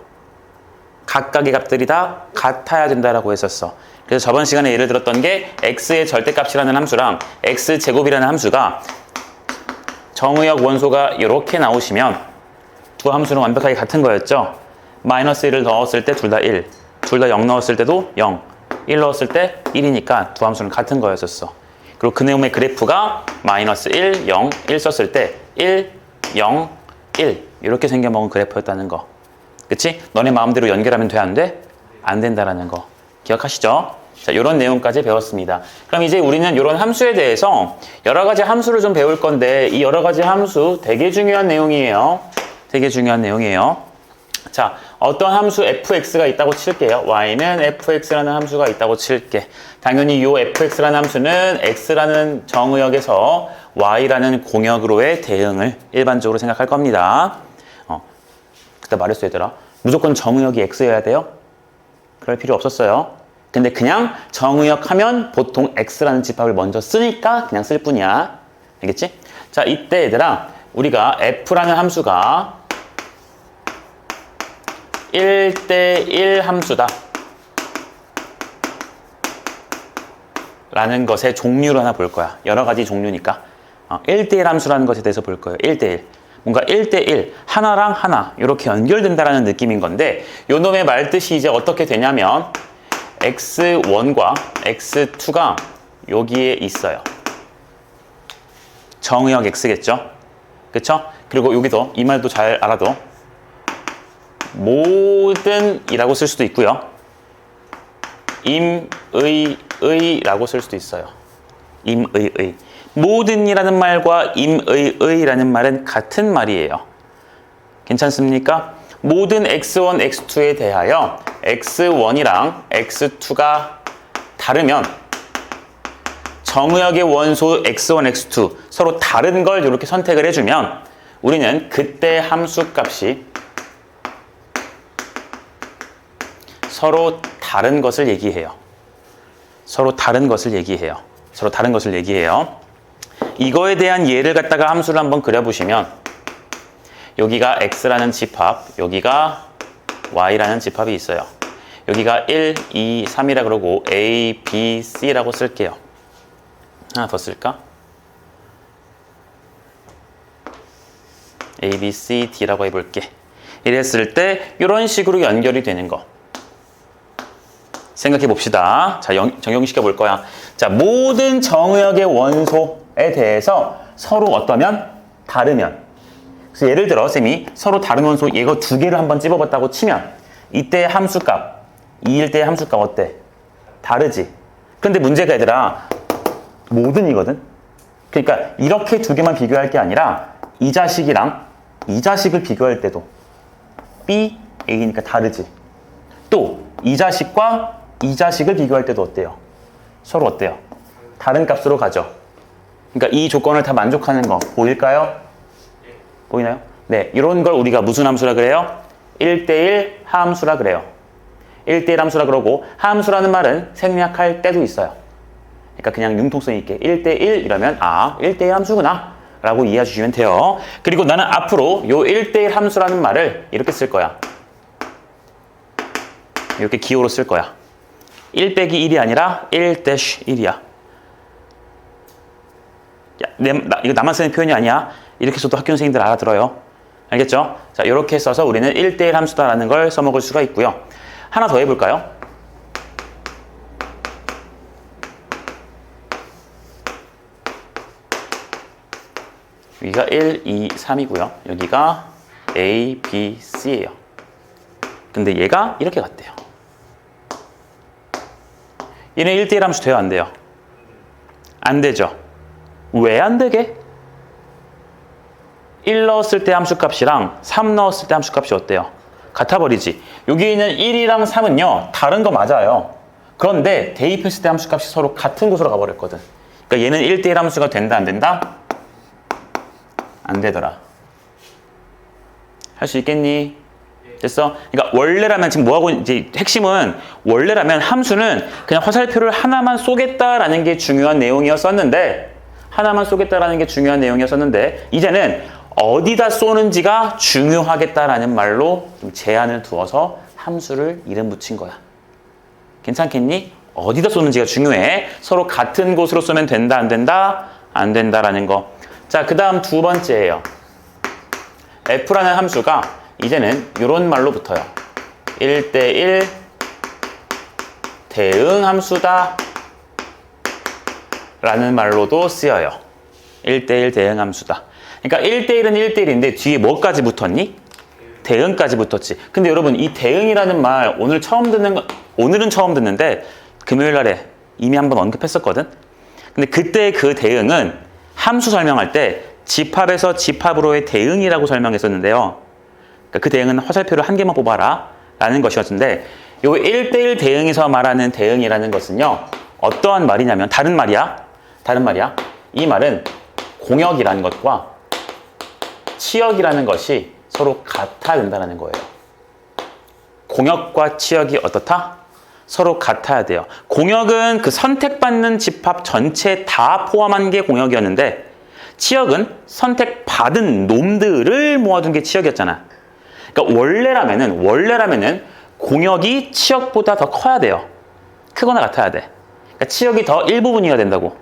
각각의 값들이 다 같아야 된다라고 했었어. 그래서 저번 시간에 예를 들었던 게 x의 절대값이라는 함수랑 x제곱이라는 함수가 정의역 원소가 이렇게 나오시면 두 함수는 완벽하게 같은 거였죠. 마이너스 1을 넣었을 때 둘 다 1, 둘 다 0 넣었을 때도 0, 1 넣었을 때 1이니까 두 함수는 같은 거였었어. 그리고 그 내용의 그래프가 마이너스 1, 0, 1 썼을 때 1, 0, 1 이렇게 생겨먹은 그래프였다는 거. 그치? 너네 마음대로 연결하면 돼? 안 돼? 안 된다라는 거. 기억하시죠? 자, 이런 내용까지 배웠습니다. 그럼 이제 우리는 이런 함수에 대해서 여러 가지 함수를 좀 배울 건데 이 여러 가지 함수 되게 중요한 내용이에요. 되게 중요한 내용이에요. 자, 어떤 함수 fx가 있다고 칠게요. y는 fx라는 함수가 있다고 칠게. 당연히 이 fx라는 함수는 x라는 정의역에서 y라는 공역으로의 대응을 일반적으로 생각할 겁니다. 그때 말했어 얘들아. 무조건 정의역이 x여야 돼요? 그럴 필요 없었어요. 근데 그냥 정의역 하면 보통 x라는 집합을 먼저 쓰니까 그냥 쓸 뿐이야. 알겠지? 자, 이때 얘들아 우리가 f라는 함수가 1대1 함수다 라는 것의 종류를 하나 볼 거야. 여러 가지 종류니까 1대1 함수라는 것에 대해서 볼 거예요. 1대1 뭔가 1대1 하나랑 하나 이렇게 연결된다라는 느낌인 건데 요 놈의 말뜻이 이제 어떻게 되냐면 x1과 x2가 여기에 있어요. 정의역 x겠죠? 그쵸? 그리고 여기서 이 말도 잘 알아둬. 모든이라고 쓸 수도 있고요. 임의의라고 쓸 수도 있어요. 임의의. 모든이라는 말과 임의의라는 말은 같은 말이에요. 괜찮습니까? 모든 x1, x2에 대하여 x1이랑 x2가 다르면 정의역의 원소 x1, x2 서로 다른 걸 이렇게 선택을 해주면 우리는 그때 함수값이 서로 다른 것을 얘기해요. 서로 다른 것을 얘기해요. 이거에 대한 예를 갖다가 함수를 한번 그려보시면 여기가 x라는 집합, 여기가 y라는 집합이 있어요. 여기가 1, 2, 3이라 그러고 A, B, C라고 쓸게요. 하나 더 쓸까? A, B, C, D라고 해볼게. 이랬을 때 이런 식으로 연결이 되는 거 생각해 봅시다. 자, 적용시켜 볼 거야. 자, 모든 정의역의 원소에 대해서 서로 어떠면? 다르면. 그래서 예를 들어 쌤이 서로 다른 원소 이거 두 개를 한번 찝어봤다고 치면 이때 함수값 2일 때 함수값 어때? 다르지. 근데 문제가 얘들아 모든이거든. 그러니까 이렇게 두 개만 비교할 게 아니라 이 자식이랑 이 자식을 비교할 때도 B, A니까 다르지. 또 이 자식과 이 자식을 비교할 때도 어때요? 서로 어때요? 다른 값으로 가죠. 그러니까 이 조건을 다 만족하는 거 보일까요? 보이나요? 네, 이런 걸 우리가 무슨 함수라 그래요? 1대1 함수라 그래요. 1대1 함수라 그러고 함수라는 말은 생략할 때도 있어요. 그러니까 그냥 융통성 있게 1대1 이러면 1대1 함수구나 라고 이해해 주시면 돼요. 그리고 나는 앞으로 요 1대1 함수라는 말을 이렇게 쓸 거야. 이렇게 기호로 쓸 거야. 1 빼기 1이 아니라 1-1이야. 이거 나만 쓰는 표현이 아니야. 이렇게 써도 학교 선생님들 알아들어요. 알겠죠? 자, 이렇게 써서 우리는 1대1 함수다라는 걸 써먹을 수가 있고요. 하나 더 해볼까요? 여기가 1, 2, 3이고요. 여기가 A, B, C예요. 근데 얘가 이렇게 같대요. 얘는 1대1 함수 돼요? 안 돼요? 안 되죠. 왜 안 되게? 1 넣었을 때 함수값이랑 3 넣었을 때 함수값이 어때요? 같아버리지. 여기 있는 1이랑 3은요 다른 거 맞아요. 그런데 대입했을 때 함수값이 서로 같은 곳으로 가버렸거든. 그러니까 얘는 1대1 함수가 된다 안 된다? 안 되더라. 할 수 있겠니? 됐어? 그러니까 원래라면 지금 뭐하고 이제 핵심은 원래라면 함수는 그냥 화살표를 하나만 쏘겠다라는 게 중요한 내용이었었는데 이제는 어디다 쏘는지가 중요하겠다라는 말로 좀 제한을 두어서 함수를 이름 붙인 거야. 괜찮겠니? 어디다 쏘는지가 중요해. 서로 같은 곳으로 쏘면 된다 안 된다? 안 된다라는 거. 자, 그 다음 두 번째예요. F라는 함수가 이제는 이런 말로 붙어요. 1대1 대응 함수다 라는 말로도 쓰여요. 1대1 대응 함수다. 그러니까 1대1은 1대1인데 뒤에 뭐까지 붙었니? 대응까지 붙었지. 근데 여러분 이 대응이라는 말 오늘은 처음 듣는데 금요일 날에 이미 한번 언급했었거든. 근데 그때 그 대응은 함수 설명할 때 집합에서 집합으로의 대응이라고 설명했었는데요. 그러니까 그 대응은 화살표를 한 개만 뽑아라 라는 것이었는데 요 1대1 대응에서 말하는 대응이라는 것은요 어떠한 말이냐면 다른 말이야. 이 말은 공역이라는 것과 치역이라는 것이 서로 같아야 된다는 거예요. 공역과 치역이 어떻다? 서로 같아야 돼요. 공역은 그 선택받는 집합 전체 다 포함한 게 공역이었는데 치역은 선택받은 놈들을 모아둔 게 치역이었잖아. 그러니까 원래라면은 공역이 치역보다 더 커야 돼요. 크거나 같아야 돼. 그러니까 치역이 더 일부분이어야 된다고.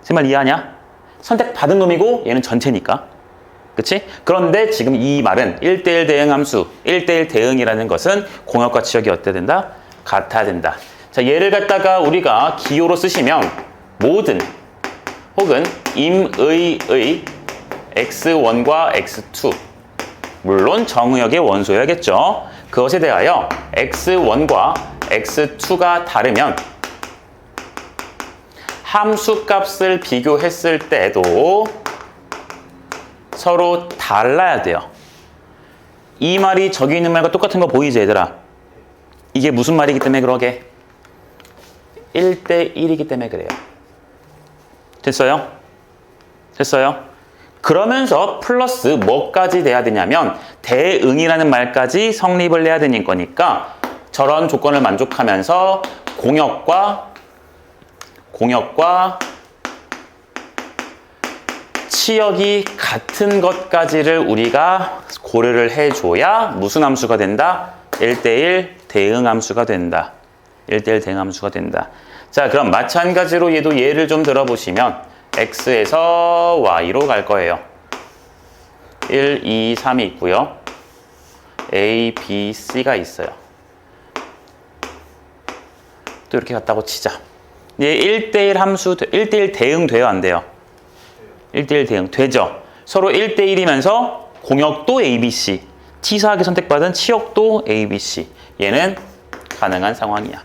제 말 이해하냐? 선택받은 놈이고 얘는 전체니까. 그치? 그런데 지금 이 말은 1대1 대응 함수, 1대1 대응이라는 것은 공역과 치역이 어때야 된다? 같아야 된다. 자, 얘를 갖다가 우리가 기호로 쓰시면 모든 혹은 임의의 x1과 x2 물론 정의역의 원소여야겠죠. 그것에 대하여 x1과 x2가 다르면 함수값을 비교했을 때도 서로 달라야 돼요. 이 말이 저기 있는 말과 똑같은 거 보이지 얘들아? 이게 무슨 말이기 때문에 그러게? 1대1이기 때문에 그래요. 됐어요? 그러면서 플러스 뭐까지 돼야 되냐면 대응이라는 말까지 성립을 해야 되는 거니까 저런 조건을 만족하면서 공역과 치역이 같은 것까지를 우리가 고려를 해줘야 무슨 함수가 된다? 1대1 대응함수가 된다. 1대1 대응함수가 된다. 자, 그럼 마찬가지로 얘도 예를 좀 들어보시면 x에서 y로 갈 거예요. 1, 2, 3이 있고요. a, b, c가 있어요. 또 이렇게 갔다고 치자. 얘 1대1 함수, 1대1 대응 돼요, 안 돼요? 1대1 대응 되죠. 서로 1대1이면서 공역도 ABC, 치사하게 선택받은 치역도 ABC. 얘는 가능한 상황이야.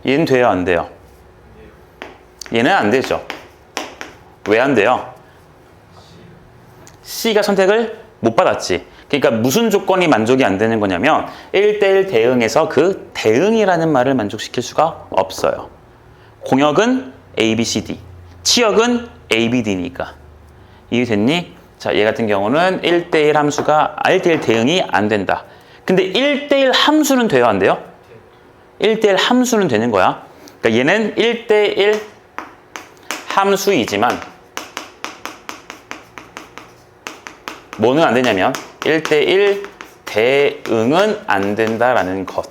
얘는 돼요, 안 돼요? 얘는 안 되죠. 왜 안 돼요? C가 선택을 못 받았지. 그러니까 무슨 조건이 만족이 안 되는 거냐면 1대1 대응에서 그 대응이라는 말을 만족시킬 수가 없어요. 공역은 A, B, C, D, 치역은 A, B, D니까. 이해됐니? 자, 얘 같은 경우는 1대1 함수가 1대1 대응이 안 된다. 근데 1대1 함수는 돼요, 안 돼요? 1대1 함수는 되는 거야. 그러니까 얘는 1대1 함수이지만 뭐는 안 되냐면 1대1 대응은 안 된다라는 것.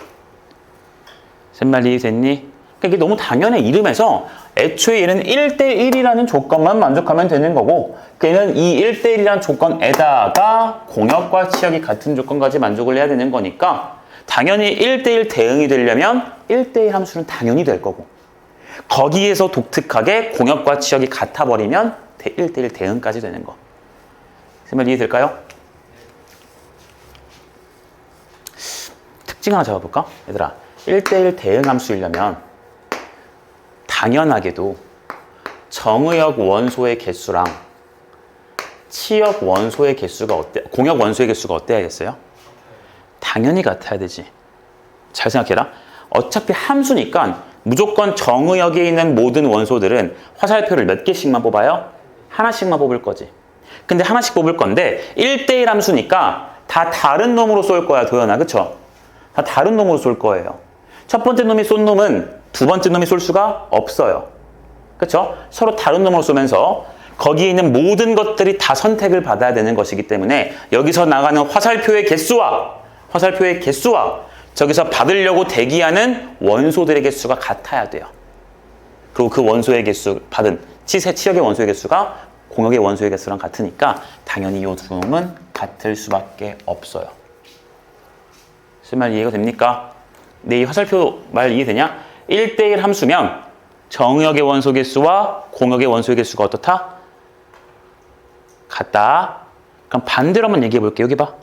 셋말 이해됐니? 그러니까 이게 너무 당연해. 이름에서 애초에 얘는 1대1이라는 조건만 만족하면 되는 거고 걔는 이 1대1이라는 조건에다가 공역과 치역이 같은 조건까지 만족을 해야 되는 거니까 당연히 1대1 대응이 되려면 1대1 함수는 당연히 될 거고 거기에서 독특하게 공역과 치역이 같아버리면 1대1 대응까지 되는 거. 셋말 이해될까요? 특징 하나 잡아볼까? 얘들아, 1대1 대응 함수이려면 당연하게도 정의역 원소의 개수랑 치역 원소의 개수가 공역 원소의 개수가 어때야겠어요? 당연히 같아야 되지. 잘 생각해라. 어차피 함수니까 무조건 정의역에 있는 모든 원소들은 화살표를 몇 개씩만 뽑아요? 하나씩만 뽑을 거지. 근데 하나씩 뽑을 건데 1대1 함수니까 다 다른 놈으로 쏠 거야, 도연아. 그쵸? 다 다른 놈으로 쏠 거예요. 첫 번째 놈이 쏜 놈은 두 번째 놈이 쏠 수가 없어요. 그쵸? 서로 다른 놈으로 쏘면서 거기에 있는 모든 것들이 다 선택을 받아야 되는 것이기 때문에 여기서 나가는 화살표의 개수와 저기서 받으려고 대기하는 원소들의 개수가 같아야 돼요. 그리고 그 원소의 개수 받은 치역의 원소의 개수가 공역의 원소의 개수랑 같으니까 당연히 이 두 놈은 같을 수밖에 없어요. 무슨 말 이해가 됩니까? 네, 이 화살표 말 이해되냐? 1대1 함수면 정역의 원소 개수와 공역의 원소의 개수가 어떻다? 같다. 그럼 반대로 한번 얘기해 볼게요. 여기 봐.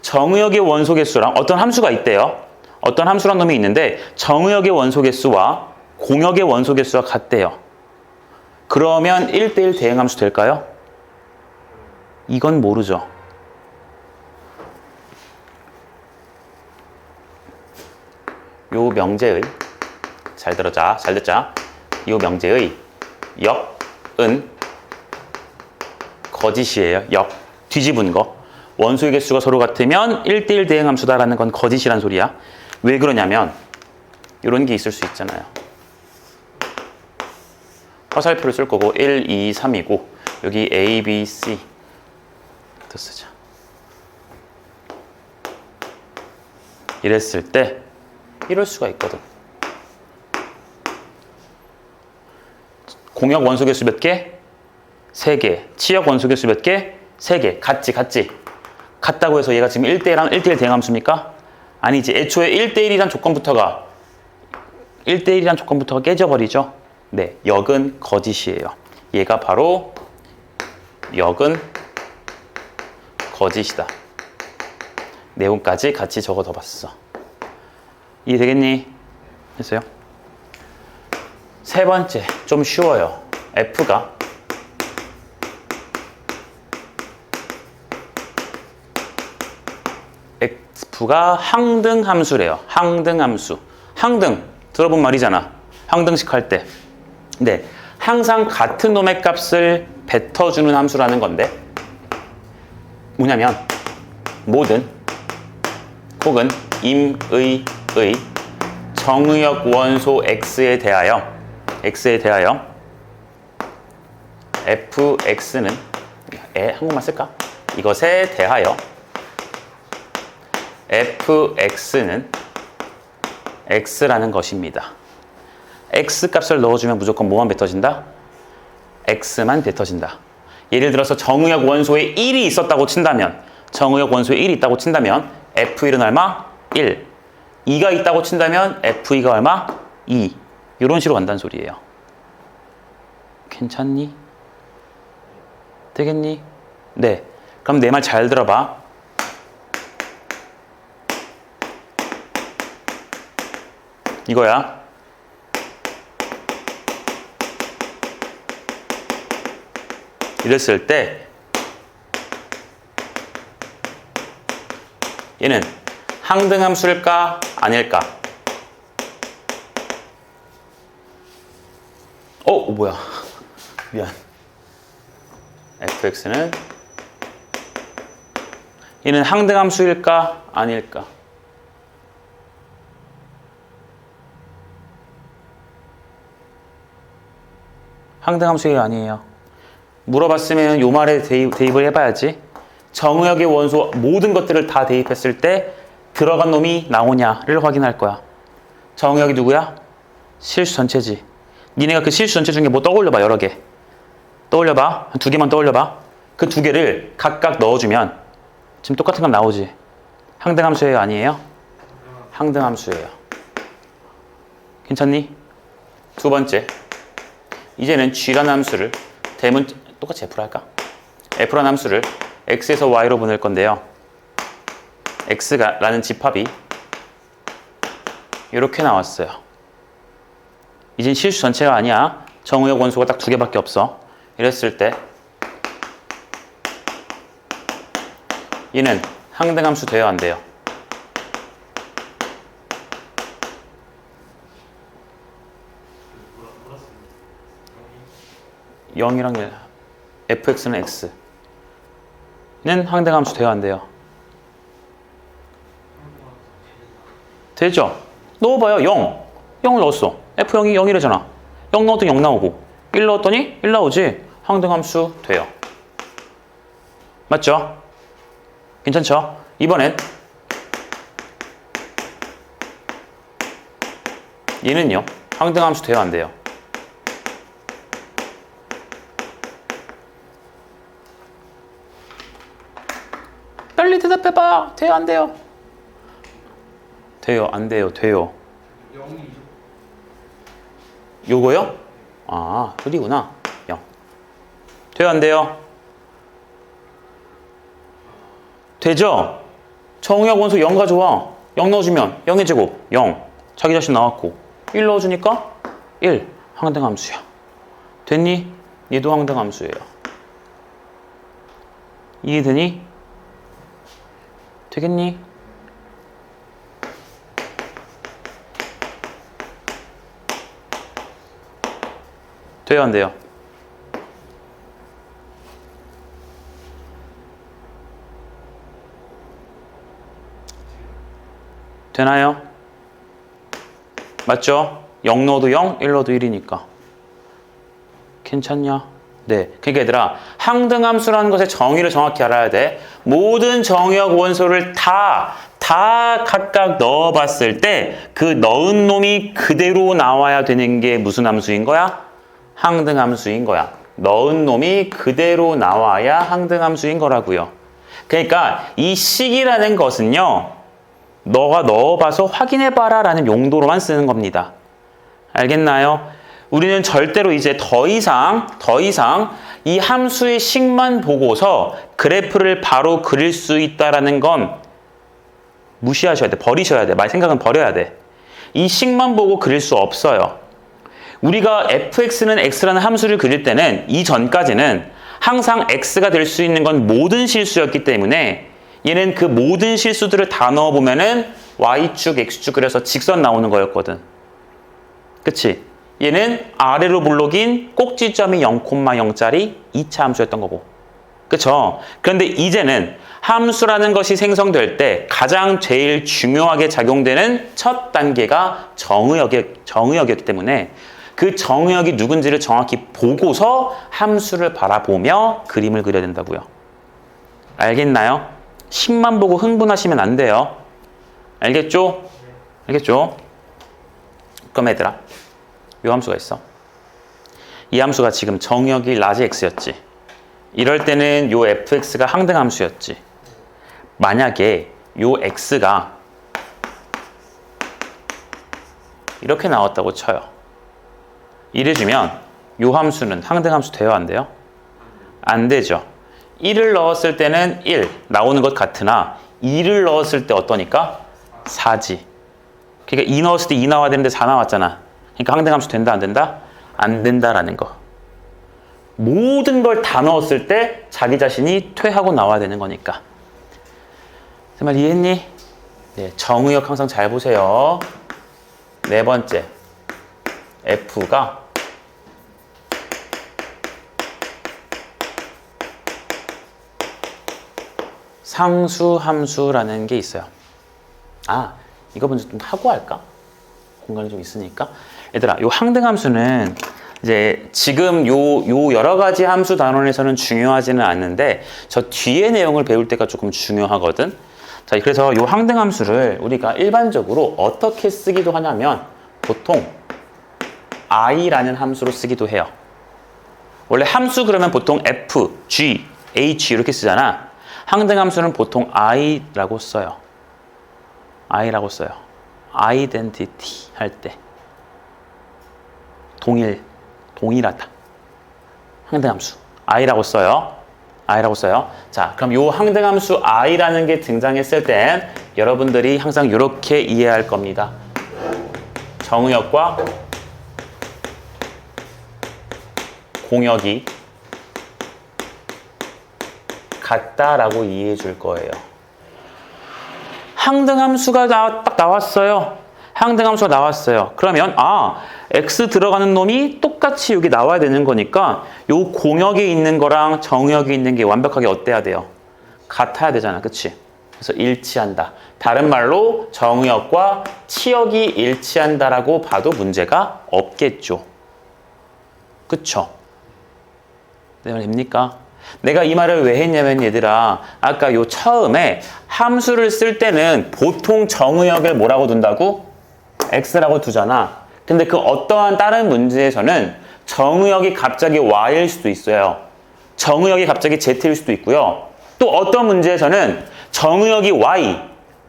정의역의 원소 개수랑 어떤 함수가 있대요. 어떤 함수란 놈이 있는데 정의역의 원소 개수와 공역의 원소 개수가 같대요. 그러면 1대1 대응 함수 될까요? 이건 모르죠. 요 명제의 잘 들어자, 잘 듣자. 요 명제의 역은 거짓이에요. 역. 뒤집은 거. 원소의 개수가 서로 같으면 1대1 대응 함수다라는 건 거짓이란 소리야. 왜 그러냐면 이런 게 있을 수 있잖아요. 화살표를 쓸 거고 1, 2, 3이고 여기 A, B, C 또 쓰자. 이랬을 때 이럴 수가 있거든. 공역 원소 개수 몇 개? 3개. 치역 원소 개수 몇 개? 3개. 같지. 같다고 해서 얘가 지금 1대1 대응 함수입니까? 아니지. 애초에 1대1이란 조건부터가 깨져버리죠. 네, 역은 거짓이에요. 얘가 바로 역은 거짓이다. 내용까지 같이 적어둬봤어. 이해되겠니? 됐어요? 세 번째, 좀 쉬워요. F가 항등함수래요. 항등함수. 항등 들어본 말이잖아. 항등식 할 때. 네, 항상 같은 놈의 값을 뱉어주는 함수라는 건데 뭐냐면 모든 혹은 임의의 정의역 원소 x에 대하여 x에 대하여 fx는 한국말 쓸까? 이것에 대하여 fx는 x라는 것입니다. x 값을 넣어주면 무조건 뭐만 뱉어진다? x만 뱉어진다. 예를 들어서 정의역 원소에 1이 있었다고 친다면, 정의역 원소에 1이 있다고 친다면 f1은 얼마? 1. 2가 있다고 친다면 f2가 얼마? 2. 이런 식으로 간다는 소리예요. 괜찮니? 되겠니? 네. 그럼 내 말 잘 들어봐. 이거야. 이랬을 때 얘는 항등함수일까? 아닐까? 뭐야. 미안. fx는 얘는 항등함수일까? 아닐까? 항등함수가 아니에요. 물어봤으면 요 말에 대입을 해봐야지. 정의역의 원소 모든 것들을 다 대입했을 때 들어간 놈이 나오냐를 확인할 거야. 정의역이 누구야? 실수 전체지. 니네가 그 실수 전체 중에 뭐 떠올려봐. 여러 개. 떠올려봐. 한 2개만 떠올려봐. 그 2개를 각각 넣어주면 지금 똑같은 건 나오지. 항등함수예요? 아니에요? 항등함수예요. 괜찮니? 두 번째. 이제는 g라는 함수를 똑같이 f로 할까? f라는 함수를 x에서 y로 보낼 건데요. x라는 집합이 이렇게 나왔어요. 이젠 실수 전체가 아니야. 정의역 원소가 딱 2개밖에 없어. 이랬을 때 얘는 항등함수 돼요? 안 돼요? (0) 이랑 1 fx는 x는 항등함수 돼요? 안 돼요? 되죠? 넣어봐요. 0 넣었어. f0이 0이래잖아. 0 넣었더니 0 나오고 1 넣었더니 1 나오지. 항등함수 돼요. 맞죠? 괜찮죠? 이번엔 얘는요. 항등함수 돼요? 안 돼요? 빨리 대답해봐. 돼요? 안 돼요? 돼요? 안 돼요? 돼요? 0이죠. 요거요? 아, 흐리구나. 0. 돼요? 안 돼요? 되죠? 정의역 원소 0 가져와. 0 넣어주면 0의 제곱 0. 자기 자신 나왔고 1 넣어주니까 1. 항등함수야. 됐니? 얘도 항등함수예요. 이해되니? 되겠니? 돼요? 안 돼요? 되나요? 맞죠? 0 넣어도 0, 1 넣어도 1이니까. 괜찮냐? 네. 그러니까 얘들아, 항등함수라는 것의 정의를 정확히 알아야 돼. 모든 정의역 원소를 다 각각 넣어봤을 때 그 넣은 놈이 그대로 나와야 되는 게 무슨 함수인 거야? 항등함수인 거야. 넣은 놈이 그대로 나와야 항등함수인 거라고요. 그러니까 이 식이라는 것은요. 너가 넣어봐서 확인해봐라 라는 용도로만 쓰는 겁니다. 알겠나요? 우리는 절대로 이제 더 이상 이 함수의 식만 보고서 그래프를 바로 그릴 수 있다라는 건 무시하셔야 돼. 버리셔야 돼. 말 생각은 버려야 돼. 이 식만 보고 그릴 수 없어요. 우리가 fx는 x라는 함수를 그릴 때는 이전까지는 항상 x가 될 수 있는 건 모든 실수였기 때문에 얘는 그 모든 실수들을 다 넣어보면은 y축, x축 그려서 직선 나오는 거였거든. 그치? 얘는 아래로 블록인 꼭지점이 0,0짜리 2차 함수였던 거고. 그쵸? 그런데 이제는 함수라는 것이 생성될 때 가장 제일 중요하게 작용되는 첫 단계가 정의역이었기 때문에 그 정의역이 누군지를 정확히 보고서 함수를 바라보며 그림을 그려야 된다고요. 알겠나요? 식만 보고 흥분하시면 안 돼요. 알겠죠? 알겠죠? 그럼 얘들아, 이 함수가 있어. 이 함수가 지금 정의역이 라지 x였지. 이럴 때는 요 fx가 항등함수였지. 만약에 요 x가 이렇게 나왔다고 쳐요. 이래주면 요 함수는 항등함수 돼요, 안 돼요? 안 되죠. 1을 넣었을 때는 1 나오는 것 같으나 2를 넣었을 때 어떠니까? 4지. 그러니까 2 넣었을 때 2 나와야 되는데 4 나왔잖아. 그러니까 항등함수 된다, 안 된다? 안 된다라는 거. 모든 걸 다 넣었을 때 자기 자신이 퇴하고 나와야 되는 거니까. 정말 이해했니? 네, 정의역 항상 잘 보세요. 네 번째, F가 상수함수라는 게 있어요. 아, 이거 먼저 좀 하고 할까? 공간이 좀 있으니까. 얘들아, 요 항등함수는 이제 지금 요 여러 가지 함수 단원에서는 중요하지는 않는데 저 뒤에 내용을 배울 때가 조금 중요하거든. 자, 그래서 요 항등함수를 우리가 일반적으로 어떻게 쓰기도 하냐면 보통 i라는 함수로 쓰기도 해요. 원래 함수 그러면 보통 f, g, h 이렇게 쓰잖아. 항등함수는 보통 i라고 써요. i라고 써요. identity 할 때. 동일하다. 항등함수. i라고 써요. i라고 써요. 자, 그럼 요 항등함수 i라는 게 등장했을 땐 여러분들이 항상 이렇게 이해할 겁니다. 정의역과 공역이 같다라고 이해해 줄 거예요. 항등함수가 딱 나왔어요. 항등함수가 나왔어요. 그러면 x 들어가는 놈이 똑같이 여기 나와야 되는 거니까 요 공역에 있는 거랑 정역에 있는 게 완벽하게 어때야 돼요? 같아야 되잖아. 그치? 그래서 일치한다. 다른 말로 정역과 치역이 일치한다라고 봐도 문제가 없겠죠. 그쵸? 내 말 됩니까? 내가 이 말을 왜 했냐면 얘들아, 아까 요 처음에 함수를 쓸 때는 보통 정의역을 뭐라고 둔다고? x라고 두잖아. 근데 그 어떠한 다른 문제에서는 정의역이 갑자기 y일 수도 있어요. 정의역이 갑자기 z일 수도 있고요. 또 어떤 문제에서는 정의역이 y,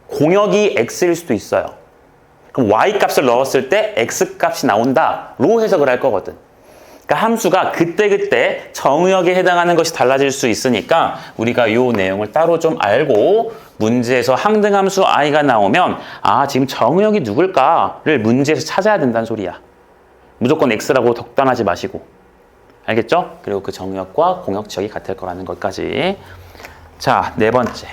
공역이 x일 수도 있어요. 그럼 y 값을 넣었을 때 x 값이 나온다로 해석을 할 거거든. 그러니까 함수가 그때그때 정의역에 해당하는 것이 달라질 수 있으니까 우리가 이 내용을 따로 좀 알고 문제에서 항등함수 i가 나오면 지금 정의역이 누굴까를 문제에서 찾아야 된다는 소리야. 무조건 x라고 덕담하지 마시고. 알겠죠? 그리고 그 정의역과 공역 지역이 같을 거라는 것까지. 자, 네 번째.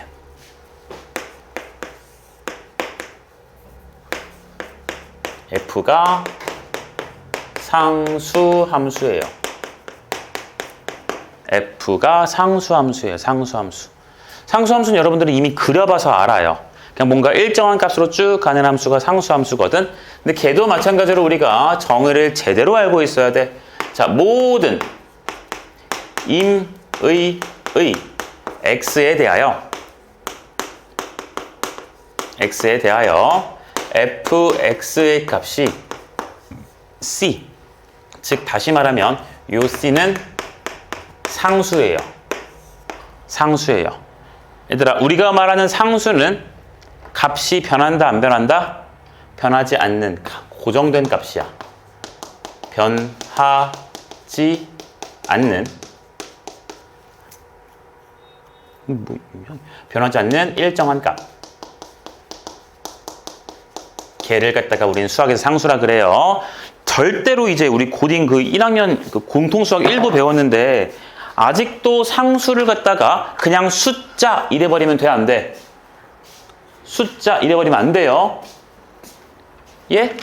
f가 상수함수예요. f가 상수함수예요. 상수함수. 상수함수는 여러분들이 이미 그려봐서 알아요. 그냥 뭔가 일정한 값으로 쭉 가는 함수가 상수함수거든. 근데 걔도 마찬가지로 우리가 정의를 제대로 알고 있어야 돼. 자, 모든 임의 x에 대하여 fx의 값이 c, 즉 다시 말하면 요 c는 상수예요. 상수예요. 얘들아, 우리가 말하는 상수는 값이 변한다, 안 변한다? 변하지 않는 고정된 값이야. 변하지 않는 변하지 않는 일정한 값. 걔를 갖다가 우리는 수학에서 상수라 그래요. 절대로 이제 우리 고딩 그 1학년 그 공통수학 1부 배웠는데 아직도 상수를 갖다가 그냥 숫자 이래버리면 돼, 안 돼? 숫자 이래버리면 안 돼요. 예?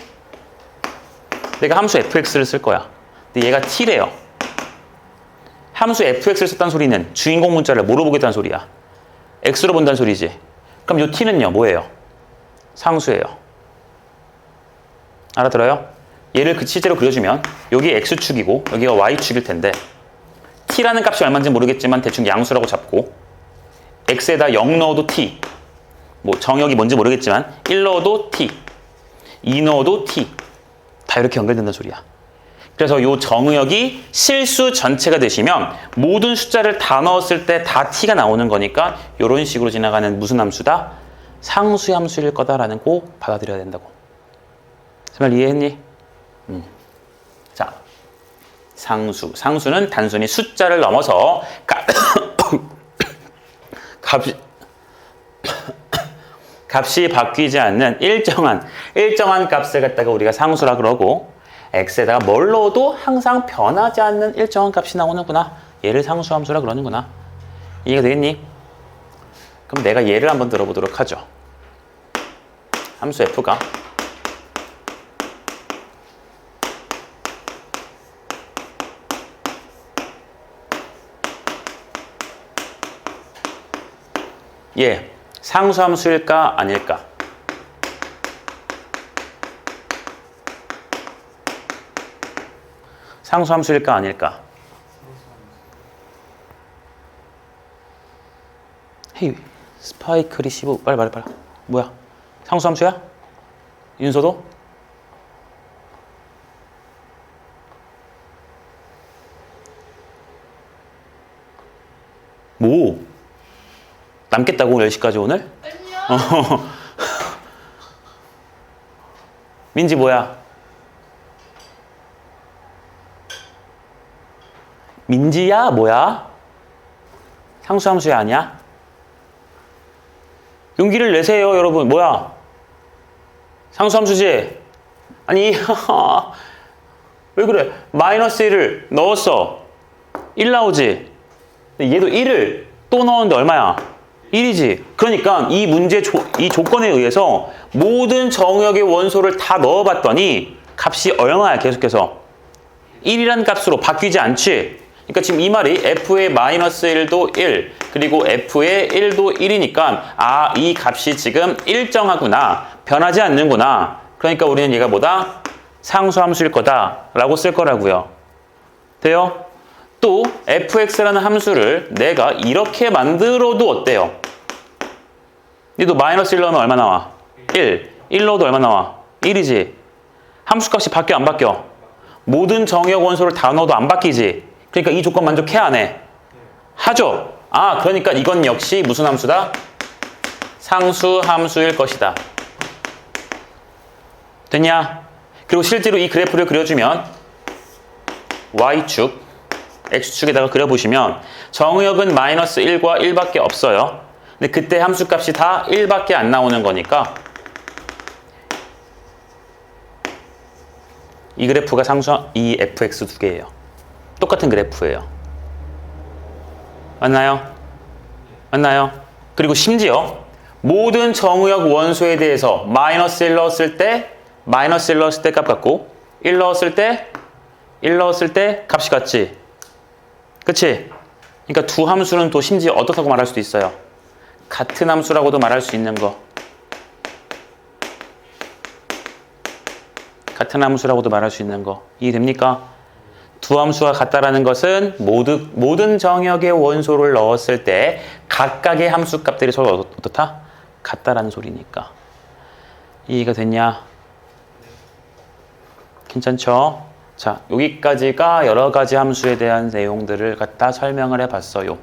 내가 함수 fx를 쓸 거야. 근데 얘가 t래요. 함수 fx를 썼다는 소리는 주인공 문자를 뭐로 보겠다는 소리야? x로 본다는 소리지. 그럼 요 t는요, 뭐예요? 상수예요. 알아들어요? 얘를 실제로 그려주면 여기 x축이고 여기가 y축일 텐데 t라는 값이 얼마인지 모르겠지만 대충 양수라고 잡고 x에다 0 넣어도 t, 뭐 정역이 뭔지 모르겠지만 1 넣어도 t, 2 넣어도 t, 다 이렇게 연결된다는 소리야. 그래서 이 정의역이 실수 전체가 되시면 모든 숫자를 다 넣었을 때 다 t가 나오는 거니까 이런 식으로 지나가는 무슨 함수다? 상수의 함수일 거다라는 거 받아들여야 된다고. 정말 이해했니? 자, 상수는 단순히 숫자를 넘어서 값이 바뀌지 않는 일정한 값을 갖다가 우리가 상수라 그러고 x에다가 뭘 넣어도 항상 변하지 않는 일정한 값이 나오는구나. 얘를 상수함수라 그러는구나. 이해가 되겠니? 그럼 내가 예를 한번 들어보도록 하죠. 함수 f가 상수함수일까 아닐까? 상수함수일까 아닐까? 헤이 스파이크 리시브 빨리 말해. 뭐야? 상수함수야? 윤서도? 뭐? 남겠다고 10시까지 오늘? 아니요. 민지 뭐야? 민지야 뭐야? 상수함수야 아니야? 용기를 내세요 여러분. 뭐야? 상수함수지? 아니 왜 그래? 마이너스 1을 넣었어. 1 나오지? 근데 얘도 1을 또 넣었는데 얼마야? 1이지. 그러니까 이 문제 이 조건에 의해서 모든 정역의 원소를 다 넣어봤더니 값이 얼마야? 계속해서 1이라는 값으로 바뀌지 않지. 그러니까 지금 이 말이 f의 마이너스 1도 1 그리고 f의 1도 1이니까 아, 이 값이 지금 일정하구나. 변하지 않는구나. 그러니까 우리는 얘가 뭐다? 상수함수일 거다 라고 쓸 거라고요. 돼요? 또 fx라는 함수를 내가 이렇게 만들어도 어때요? 얘도 마이너스 1 넣으면 얼마 나와? 1 넣어도 얼마 나와? 1이지. 함수값이 바뀌어 안 바뀌어? 모든 정역 원소를 다 넣어도 안 바뀌지. 그러니까 이 조건 만족해 안 해? 하죠. 아, 그러니까 이건 역시 무슨 함수다? 상수함수일 것이다. 됐냐? 그리고 실제로 이 그래프를 그려주면 y축, x축에다가 그려보시면 정의역은 마이너스 1과 1밖에 없어요. 근데 그때 함수값이 다 1밖에 안 나오는 거니까 이 그래프가 이 fx 두 개예요. 똑같은 그래프예요. 맞나요? 맞나요? 그리고 심지어 모든 정의역 원소에 대해서 마이너스 1 넣었을 때 마이너스 1 넣었을 때 값 같고 1 넣었을 때 값이 같지. 그치? 그러니까 두 함수는 또 심지어 어떻다고 말할 수도 있어요. 같은 함수라고도 말할 수 있는 거. 같은 함수라고도 말할 수 있는 거. 이해됩니까? 두 함수가 같다라는 것은 모든 정역의 원소를 넣었을 때 각각의 함수값들이 서로 어떻다? 같다라는 소리니까. 이해가 됐냐? 괜찮죠? 자, 여기까지가 여러 가지 함수에 대한 내용들을 갖다 설명을 해봤어요.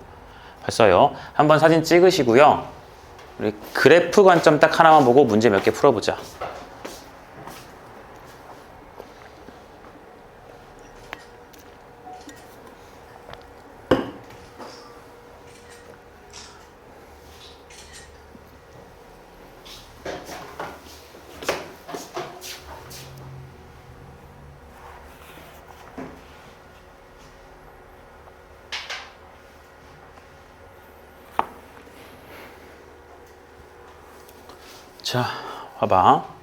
봤어요? 한번 사진 찍으시고요. 우리 그래프 관점 딱 하나만 보고 문제 몇 개 풀어보자. 자, 봐봐.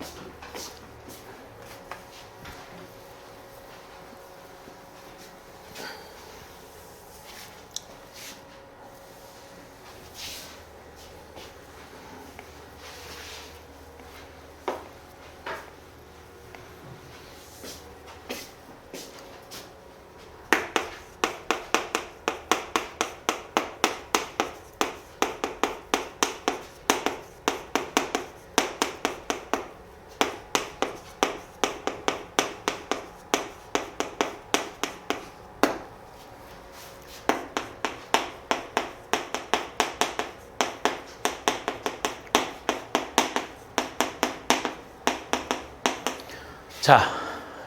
자,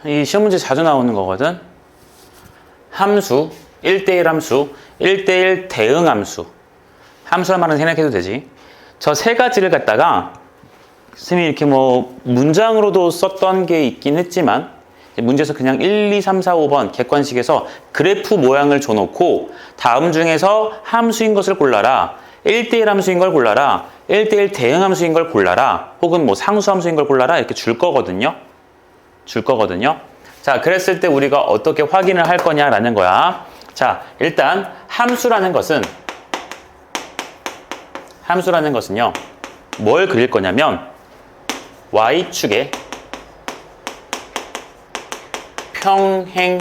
이 시험 문제 자주 나오는 거거든. 함수, 1대1 함수, 1대1 대응 함수. 함수란 말은 생각해도 되지. 저 세 가지를 갖다가 선생님이 이렇게 뭐 문장으로도 썼던 게 있긴 했지만 문제에서 그냥 1, 2, 3, 4, 5번 객관식에서 그래프 모양을 줘놓고 다음 중에서 함수인 것을 골라라. 1대1 함수인 걸 골라라. 1대1 대응 함수인 걸 골라라. 혹은 뭐 상수 함수인 걸 골라라. 이렇게 줄 거거든요. 자, 그랬을 때 우리가 어떻게 확인을 할 거냐라는 거야. 자, 일단 함수라는 것은요. 뭘 그릴 거냐면 Y축에 평행한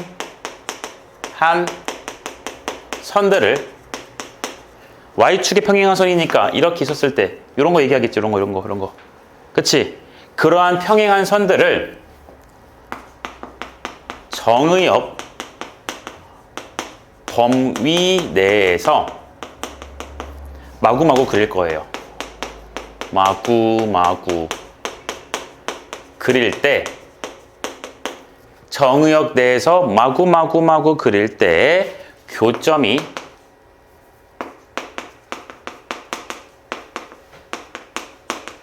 선들을 Y축에 평행한 선이니까 이렇게 있었을 때 이런 거 얘기하겠지. 이런 거. 그치? 그러한 평행한 선들을 정의역 범위 내에서 마구마구 그릴 거예요. 마구 그릴 때 정의역 내에서 마구 그릴 때 교점이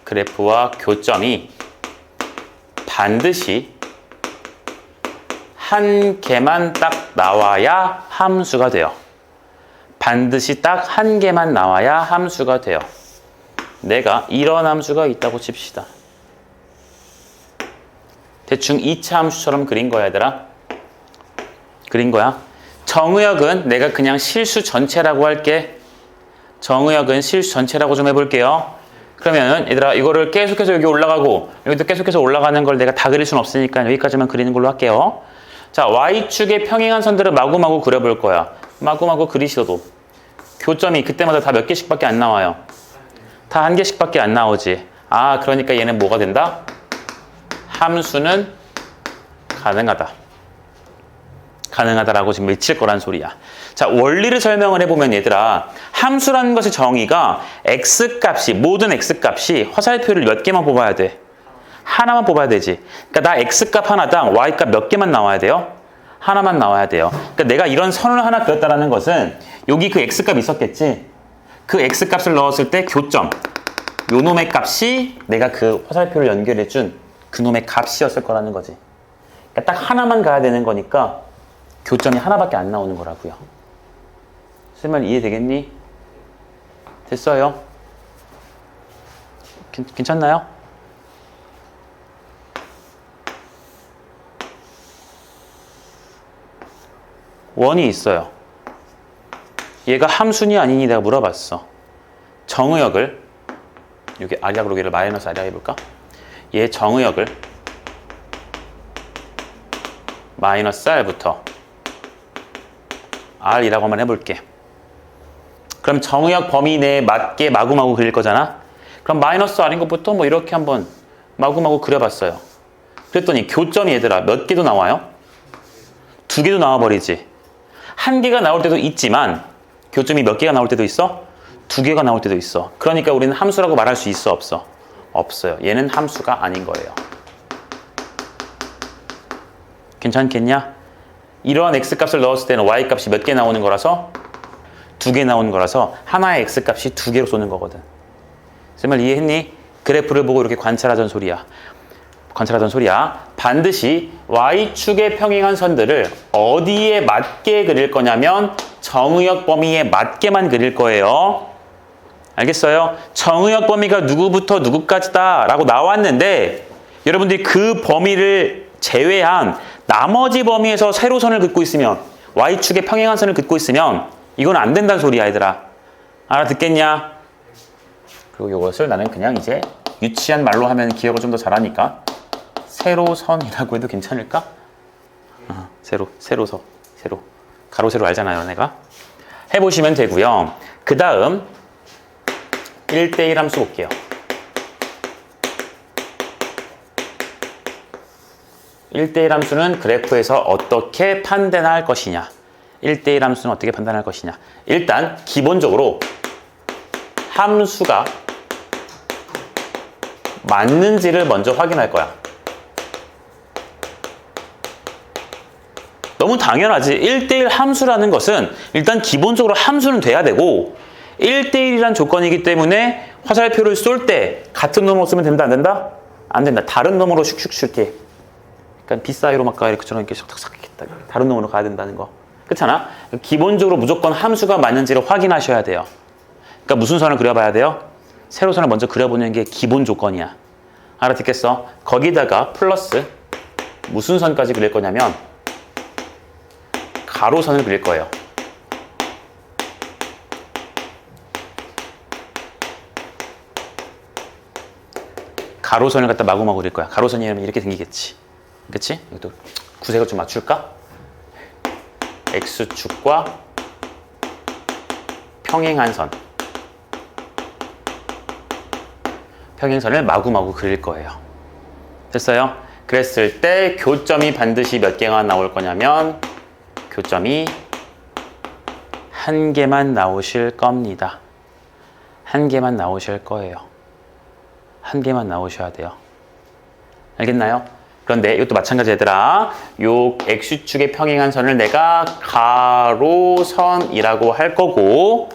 그래프와 교점이 반드시 한 개만 딱 나와야 함수가 돼요. 반드시 딱 한 개만 나와야 함수가 돼요. 내가 이런 함수가 있다고 칩시다. 대충 2차 함수처럼 그린 거야, 얘들아. 그린 거야. 정의역은 내가 그냥 실수 전체라고 할게. 정의역은 실수 전체라고 좀 해볼게요. 그러면 얘들아 이거를 계속해서 여기 올라가고 여기도 계속해서 올라가는 걸 내가 다 그릴 수는 없으니까 여기까지만 그리는 걸로 할게요. 자, Y축에 평행한 선들을 마구마구 그려볼 거야. 마구마구 그리셔도 교점이 그때마다 다 몇 개씩밖에 안 나와요. 다 한 개씩밖에 안 나오지. 아, 그러니까 얘는 뭐가 된다? 함수는 가능하다라고 지금 외칠 거란 소리야. 자, 원리를 설명을 해보면 얘들아 함수라는 것의 정의가 x값이 모든 x값이 화살표를 몇 개만 뽑아야 돼? 하나만 뽑아야 되지. 그러니까 나 x값 하나당 y값 몇 개만 나와야 돼요? 하나만 나와야 돼요. 그러니까 내가 이런 선을 하나 그렸다라는 것은 여기 그 x값 있었겠지? 그 x값을 넣었을 때 교점 요 놈의 값이 내가 그 화살표를 연결해준 그 놈의 값이었을 거라는 거지. 그러니까 딱 하나만 가야 되는 거니까 교점이 하나밖에 안 나오는 거라고요. 설마 이해되겠니? 됐어요? 괜찮나요? 원이 있어요. 얘가 함수니 아니니 내가 물어봤어. 정의역을 여기 R이라 그러기를 마이너스 R이라 해볼까? 얘 정의역을 마이너스 R부터 R이라고 한번 해볼게. 그럼 정의역 범위 내에 맞게 마구마구 그릴 거잖아? 그럼 마이너스 R인 것부터 뭐 이렇게 한번 마구마구 그려봤어요. 그랬더니 교점이 얘들아 몇 개도 나와요? 2개도 나와버리지. 1개가 나올 때도 있지만 교점이 몇 개가 나올 때도 있어? 2개가 나올 때도 있어. 그러니까 우리는 함수라고 말할 수 있어? 없어? 없어요. 얘는 함수가 아닌 거예요. 괜찮겠냐? 이러한 x값을 넣었을 때는 y값이 몇 개 나오는 거라서 2개 나오는 거라서 하나의 x값이 2개로 쏘는 거거든. 정말 이해했니? 그래프를 보고 이렇게 관찰하던 소리야. 반드시 y축에 평행한 선들을 어디에 맞게 그릴 거냐면 정의역 범위에 맞게만 그릴 거예요. 알겠어요? 정의역 범위가 누구부터 누구까지다 라고 나왔는데 여러분들이 그 범위를 제외한 나머지 범위에서 세로선을 긋고 있으면 y축에 평행한 선을 긋고 있으면 이건 안 된다는 소리야, 얘들아. 알아듣겠냐? 그리고 이것을 나는 그냥 이제 유치한 말로 하면 기억을 좀 더 잘하니까 세로선이라고 해도 괜찮을까? 세로. 가로, 세로 알잖아요, 내가. 해보시면 되고요. 그 다음 1대1 함수 볼게요. 1대1 함수는 그래프에서 어떻게 판단할 것이냐. 1대1 함수는 어떻게 판단할 것이냐. 일단 기본적으로 함수가 맞는지를 먼저 확인할 거야. 너무 당연하지. 1대1 함수라는 것은 일단 기본적으로 함수는 돼야 되고 1대1이란 조건이기 때문에 화살표를 쏠 때 같은 놈으로 쓰면 된다 안 된다? 안 된다. 다른 놈으로 슉슉 쉴게. 그러니까 비싸이로 막 이렇게처럼 이렇게 싹싹 했다. 다른 놈으로 가야 된다는 거. 그렇잖아? 기본적으로 무조건 함수가 맞는지를 확인하셔야 돼요. 그러니까 무슨 선을 그려봐야 돼요? 세로선을 먼저 그려보는 게 기본 조건이야. 알아듣겠어? 거기다가 플러스 무슨 선까지 그릴 거냐면 가로선을 그릴 거예요. 가로선을 갖다 마구마구 그릴 거야. 가로선이라면 이렇게 생기겠지. 그치? 이것도 구색을 좀 맞출까? X축과 평행한 선. 평행선을 마구마구 그릴 거예요. 됐어요? 그랬을 때 교점이 반드시 몇 개가 나올 거냐면 교점이 한 개만 나오실 겁니다. 한 개만 나오실 거예요. 한 개만 나오셔야 돼요. 알겠나요? 그런데 이것도 마찬가지 얘들아. 요 X축의 평행한 선을 내가 가로선이라고 할 거고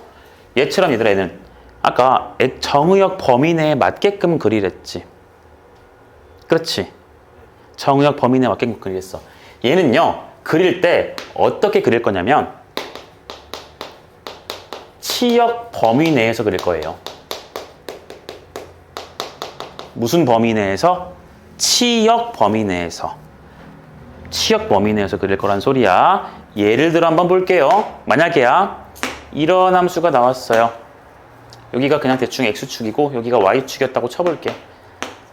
얘처럼 얘들아 얘는 아까 정의역 범위 내에 맞게끔 그리랬지. 그렇지? 정의역 범위 내에 맞게끔 그리랬어. 얘는요. 그릴 때 어떻게 그릴 거냐면 치역 범위 내에서 그릴 거예요. 무슨 범위 내에서? 치역 범위 내에서. 치역 범위 내에서 그릴 거란 소리야. 예를 들어 한번 볼게요. 만약에야 이런 함수가 나왔어요. 여기가 그냥 대충 X축이고 여기가 Y축이었다고 쳐볼게.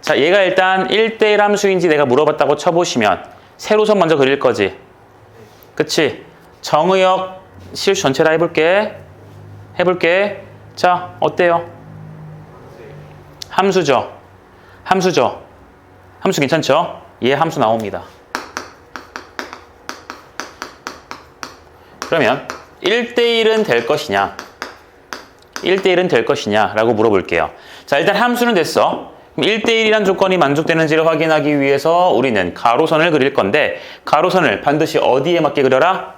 자, 얘가 일단 1대1 함수인지 내가 물어봤다고 쳐보시면 세로선 먼저 그릴 거지. 그치? 정의역 실수 전체 다 해볼게. 자, 어때요? 함수죠? 함수죠? 함수 괜찮죠? 얘 함수 나옵니다. 그러면 1대1은 될 것이냐? 1대1은 될 것이냐? 라고 물어볼게요. 자, 일단 함수는 됐어. 1대1이란 조건이 만족되는지를 확인하기 위해서 우리는 가로선을 그릴 건데 가로선을 반드시 어디에 맞게 그려라?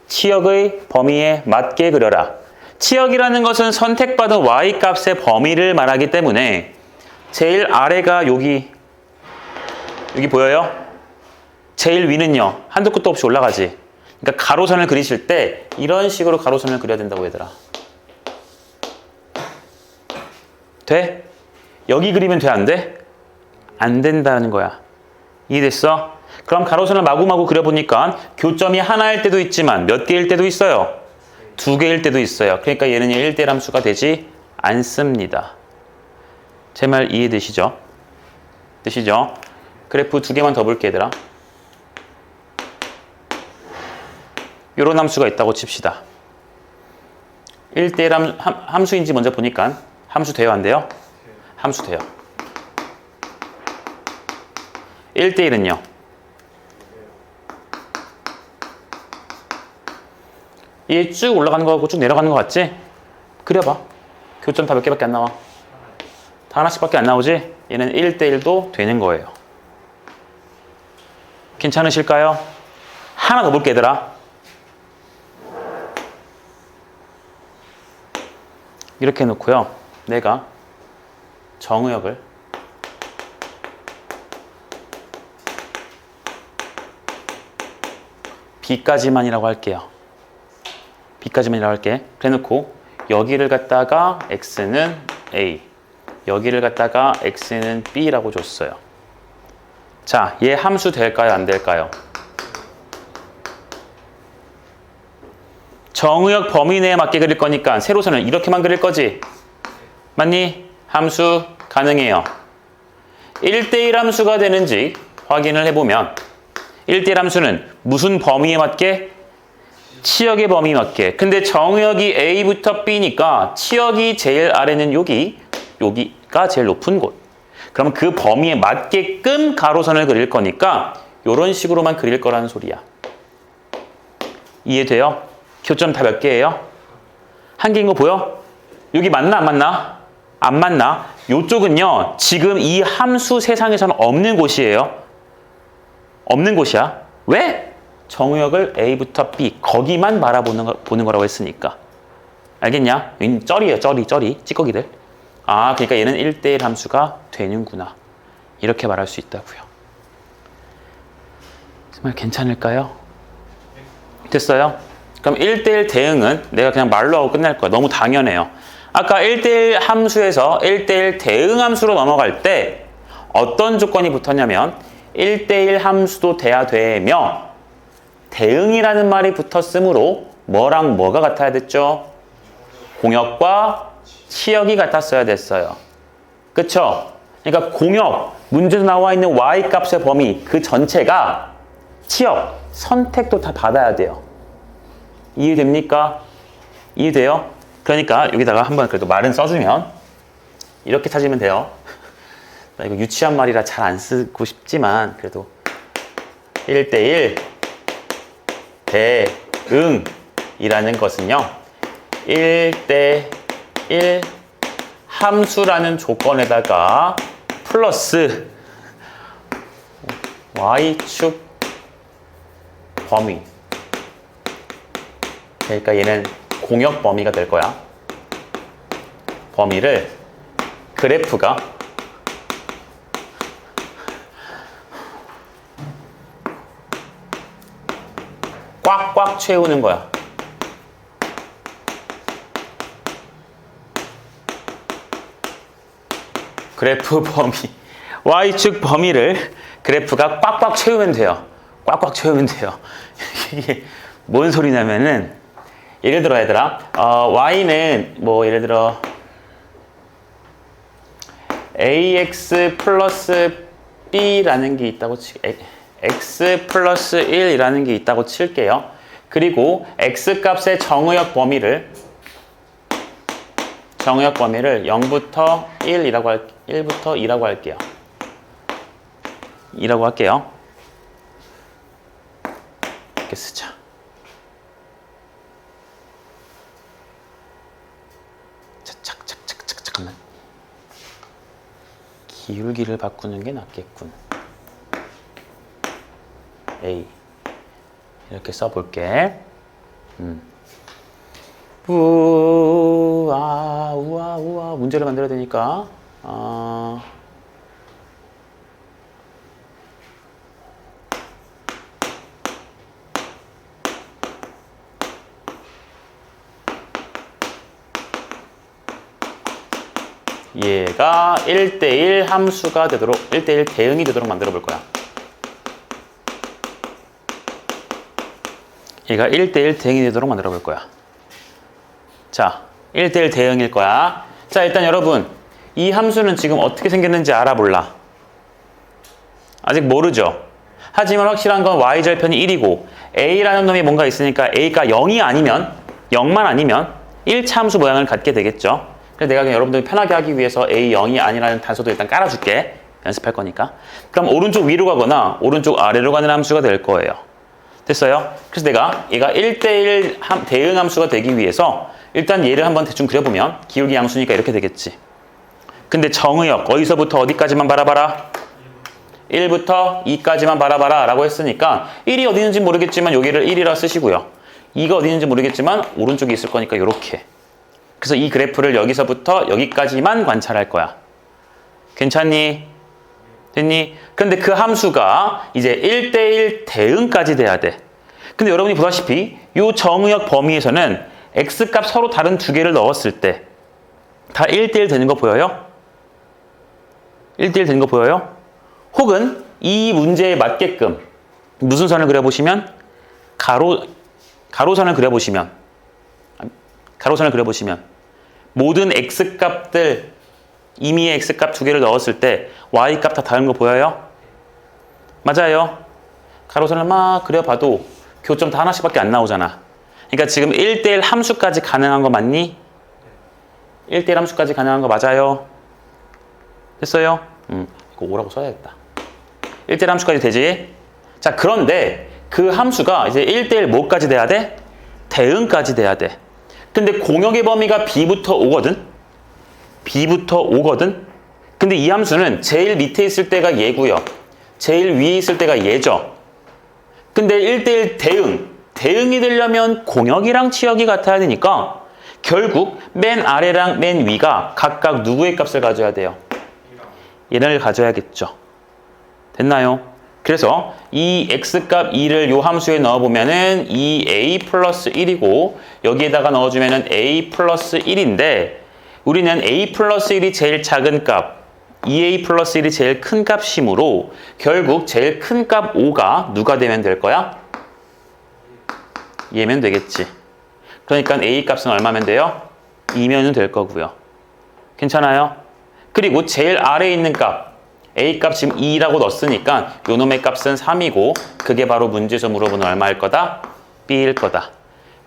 치역의 범위에 맞게 그려라. 치역이라는 것은 선택받은 y값의 범위를 말하기 때문에 제일 아래가 여기 보여요? 제일 위는요. 한도 끝도 없이 올라가지. 그러니까 가로선을 그리실 때 이런 식으로 가로선을 그려야 된다고 얘들아. 돼? 여기 그리면 돼? 안 돼? 안 된다는 거야. 이해됐어? 그럼 가로선을 마구마구 그려보니까 교점이 하나일 때도 있지만 몇 개일 때도 있어요. 2개일 때도 있어요. 그러니까 얘는 1대1 함수가 되지 않습니다. 제 말 이해되시죠? 되시죠? 그래프 2개만 더 볼게 얘들아. 요런 함수가 있다고 칩시다. 1대1 함수인지 먼저 보니까 함수 돼요? 안 돼요? 함수 돼요. 1대1은요. 얘 쭉 올라가는 거 같고 쭉 내려가는 거 같지? 그려봐. 교점 다 몇 개밖에 안 나와? 다 하나씩밖에 안 나오지? 얘는 1대1도 되는 거예요. 괜찮으실까요? 하나 더 볼게 얘들아. 이렇게 해놓고요. 내가 정의역을 B까지만이라고 할게요. B까지만이라고 할게. 그래놓고 여기를 갖다가 X는 A, 여기를 갖다가 X는 B라고 줬어요. 자, 얘 함수 될까요? 안 될까요? 정의역 범위 내에 맞게 그릴 거니까 세로선을 이렇게만 그릴 거지? 맞니? 함수 가능해요. 1대1 함수가 되는지 확인을 해보면 1대1 함수는 무슨 범위에 맞게? 치역의 범위에 맞게. 근데 정의역이 A부터 B니까 치역이 제일 아래는 여기가 제일 높은 곳. 그럼 그 범위에 맞게끔 가로선을 그릴 거니까 이런 식으로만 그릴 거라는 소리야. 이해돼요? 교점 다 몇 개예요? 한 개인 거 보여? 여기 맞나 안 맞나? 안 맞나? 이쪽은요. 지금 이 함수 세상에서는 없는 곳이에요. 없는 곳이야. 왜? 정의역을 A부터 B 거기만 보는 거라고 했으니까. 알겠냐? 쩌리예요. 쩌리. 찌꺼기들. 아, 그러니까 얘는 1대1 함수가 되는구나. 이렇게 말할 수 있다고요. 정말 괜찮을까요? 됐어요? 그럼 1대1 대응은 내가 그냥 말로 하고 끝날 거야. 너무 당연해요. 아까 1대1 함수에서 1대1 대응 함수로 넘어갈 때 어떤 조건이 붙었냐면 1대1 함수도 돼야 되며 대응이라는 말이 붙었으므로 뭐랑 뭐가 같아야 됐죠? 공역과 치역이 같았어야 됐어요. 그쵸? 그러니까 공역, 문제에 나와 있는 y값의 범위 그 전체가 치역, 선택도 다 받아야 돼요. 이해됩니까? 이해돼요? 그러니까 여기다가 한번 그래도 말은 써주면 이렇게 찾으면 돼요. 나 이거 유치한 말이라 잘 안 쓰고 싶지만 그래도 1대1 대응이라는 것은요 1대1 함수라는 조건에다가 플러스 y축 범위, 그러니까 얘는 공역 범위가 될 거야. 범위를 그래프가 꽉꽉 채우는 거야. 그래프 범위, y축 범위를 그래프가 꽉꽉 채우면 돼요. 꽉꽉 채우면 돼요. 이게 뭔 소리냐면은 예를 들어 얘들아, y는 뭐 예를 들어 ax 플러스 b라는 게 있다고 x 플러스 1이라는 게 있다고 칠게요. 그리고 x 값의 정의역 범위를 0부터 1부터 2라고 할게요. 2라고 할게요. 이렇게 쓰자. 잠깐만. 기울기를 바꾸는 게 낫겠군. A 이렇게 써볼게. 우와 문제를 만들어야 되니까 얘가 1대1 함수가 되도록 1대1 대응이 되도록 만들어 볼 거야. 얘가 1대1 대응이 되도록 만들어 볼 거야. 자, 1대1 대응일 거야. 자, 일단 여러분 이 함수는 지금 어떻게 생겼는지 알아볼라. 아직 모르죠. 하지만 확실한 건 y절편이 1이고 a라는 놈이 뭔가 있으니까 a가 0이 아니면 0만 아니면 1차 함수 모양을 갖게 되겠죠. 그래서 내가 그냥 여러분들이 편하게 하기 위해서 a 0이 아니라는 단서도 일단 깔아줄게. 연습할 거니까. 그럼 오른쪽 위로 가거나 오른쪽 아래로 가는 함수가 될 거예요. 됐어요? 그래서 내가 얘가 1대1 대응 함수가 되기 위해서 일단 얘를 한번 대충 그려보면 기울기 양수니까 이렇게 되겠지. 근데 정의역 어디서부터 어디까지만 바라봐라? 1부터 2까지만 바라봐라 라고 했으니까 1이 어디 있는지 모르겠지만 여기를 1이라 쓰시고요. 2가 어디 있는지 모르겠지만 오른쪽에 있을 거니까 이렇게. 그래서 이 그래프를 여기서부터 여기까지만 관찰할 거야. 괜찮니? 됐니? 근데 그 함수가 이제 1대1 대응까지 돼야 돼. 근데 여러분이 보다시피 이 정의역 범위에서는 x값 서로 다른 두 개를 넣었을 때 다 1대1 되는 거 보여요? 1대1 되는 거 보여요? 혹은 이 문제에 맞게끔 무슨 선을 그려보시면 가로선을 그려보시면 모든 x값들 임의의 x값 두 개를 넣었을 때 y값 다 다른 거 보여요? 맞아요. 가로선을 막 그려봐도 교점 다 하나씩밖에 안 나오잖아. 그러니까 지금 1대1 함수까지 가능한 거 맞니? 1대1 함수까지 가능한 거 맞아요? 됐어요? 이거 5라고 써야겠다. 1대1 함수까지 되지? 자, 그런데 그 함수가 이제 1대1 뭐까지 돼야 돼? 대응까지 돼야 돼. 근데 공역의 범위가 b부터 오거든? 근데 이 함수는 제일 밑에 있을 때가 얘고요. 제일 위에 있을 때가 얘죠. 근데 1대1 대응이 되려면 공역이랑 치역이 같아야 되니까 결국 맨 아래랑 맨 위가 각각 누구의 값을 가져야 돼요? 얘를 가져야겠죠. 됐나요? 그래서 이 x값 2를 요 함수에 넣어보면은 2a 플러스 1이고 여기에다가 넣어주면은 a 플러스 1인데 우리는 a 플러스 1이 제일 작은 값 2a 플러스 1이 제일 큰 값이므로 결국 제일 큰 값 5가 누가 되면 될 거야? 얘면 되겠지. 그러니까 a 값은 얼마면 돼요? 2면은 될 거고요. 괜찮아요? 그리고 제일 아래에 있는 값 a 값 지금 2라고 넣었으니까 요 놈의 값은 3이고 그게 바로 문제에서 물어보는 얼마일 거다? b일 거다.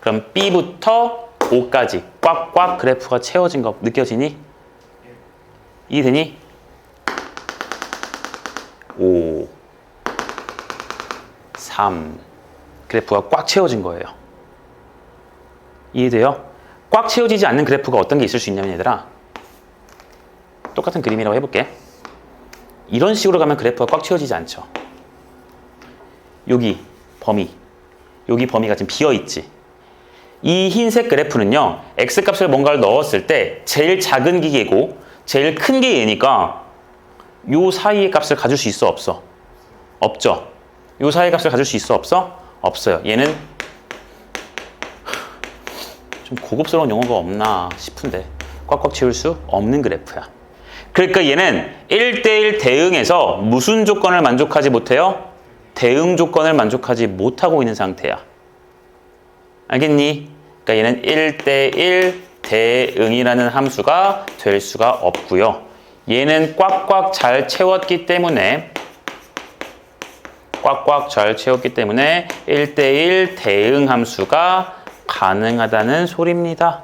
그럼 b부터 5까지 꽉꽉 그래프가 채워진 거 느껴지니? 이해되니? 5 3 그래프가 꽉 채워진 거예요. 이해돼요? 꽉 채워지지 않는 그래프가 어떤 게 있을 수 있냐면 얘들아 똑같은 그림이라고 해볼게. 이런 식으로 가면 그래프가 꽉 채워지지 않죠. 여기 범위가 지금 비어있지. 이 흰색 그래프는요 x값을 뭔가를 넣었을 때 제일 작은 게 얘고 제일 큰 게 얘니까 요 사이의 값을 가질 수 있어 없어? 없죠. 요 사이의 값을 가질 수 있어 없어? 없어요. 얘는 좀 고급스러운 용어가 없나 싶은데 꽉꽉 채울 수 없는 그래프야. 그러니까 얘는 1대1 대응에서 무슨 조건을 만족하지 못해요? 대응 조건을 만족하지 못하고 있는 상태야. 알겠니? 그러니까 얘는 1대1 대응이라는 함수가 될 수가 없고요. 얘는 꽉꽉 잘 채웠기 때문에 1대1 대응 함수가 가능하다는 소리입니다.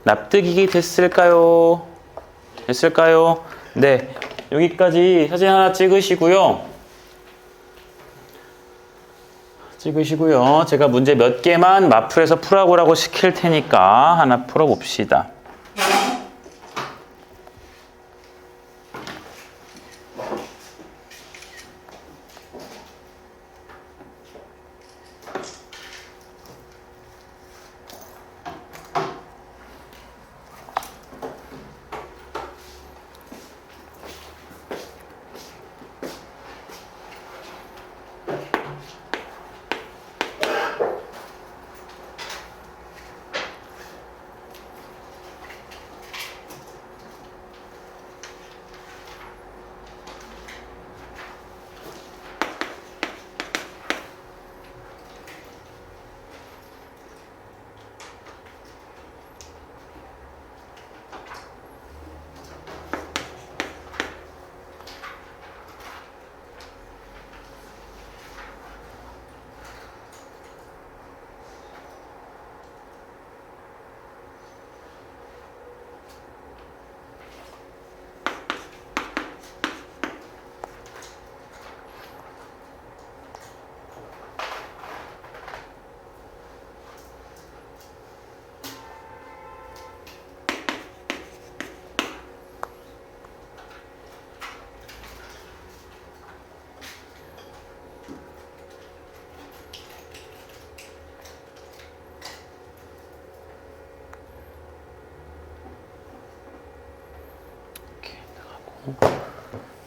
납득이 됐을까요? 네, 여기까지 사진 하나 찍으시고요. 제가 문제 몇 개만 마플에서 풀어보라고 시킬 테니까 하나 풀어봅시다.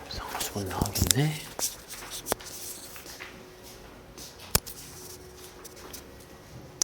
상수분 나오겠네.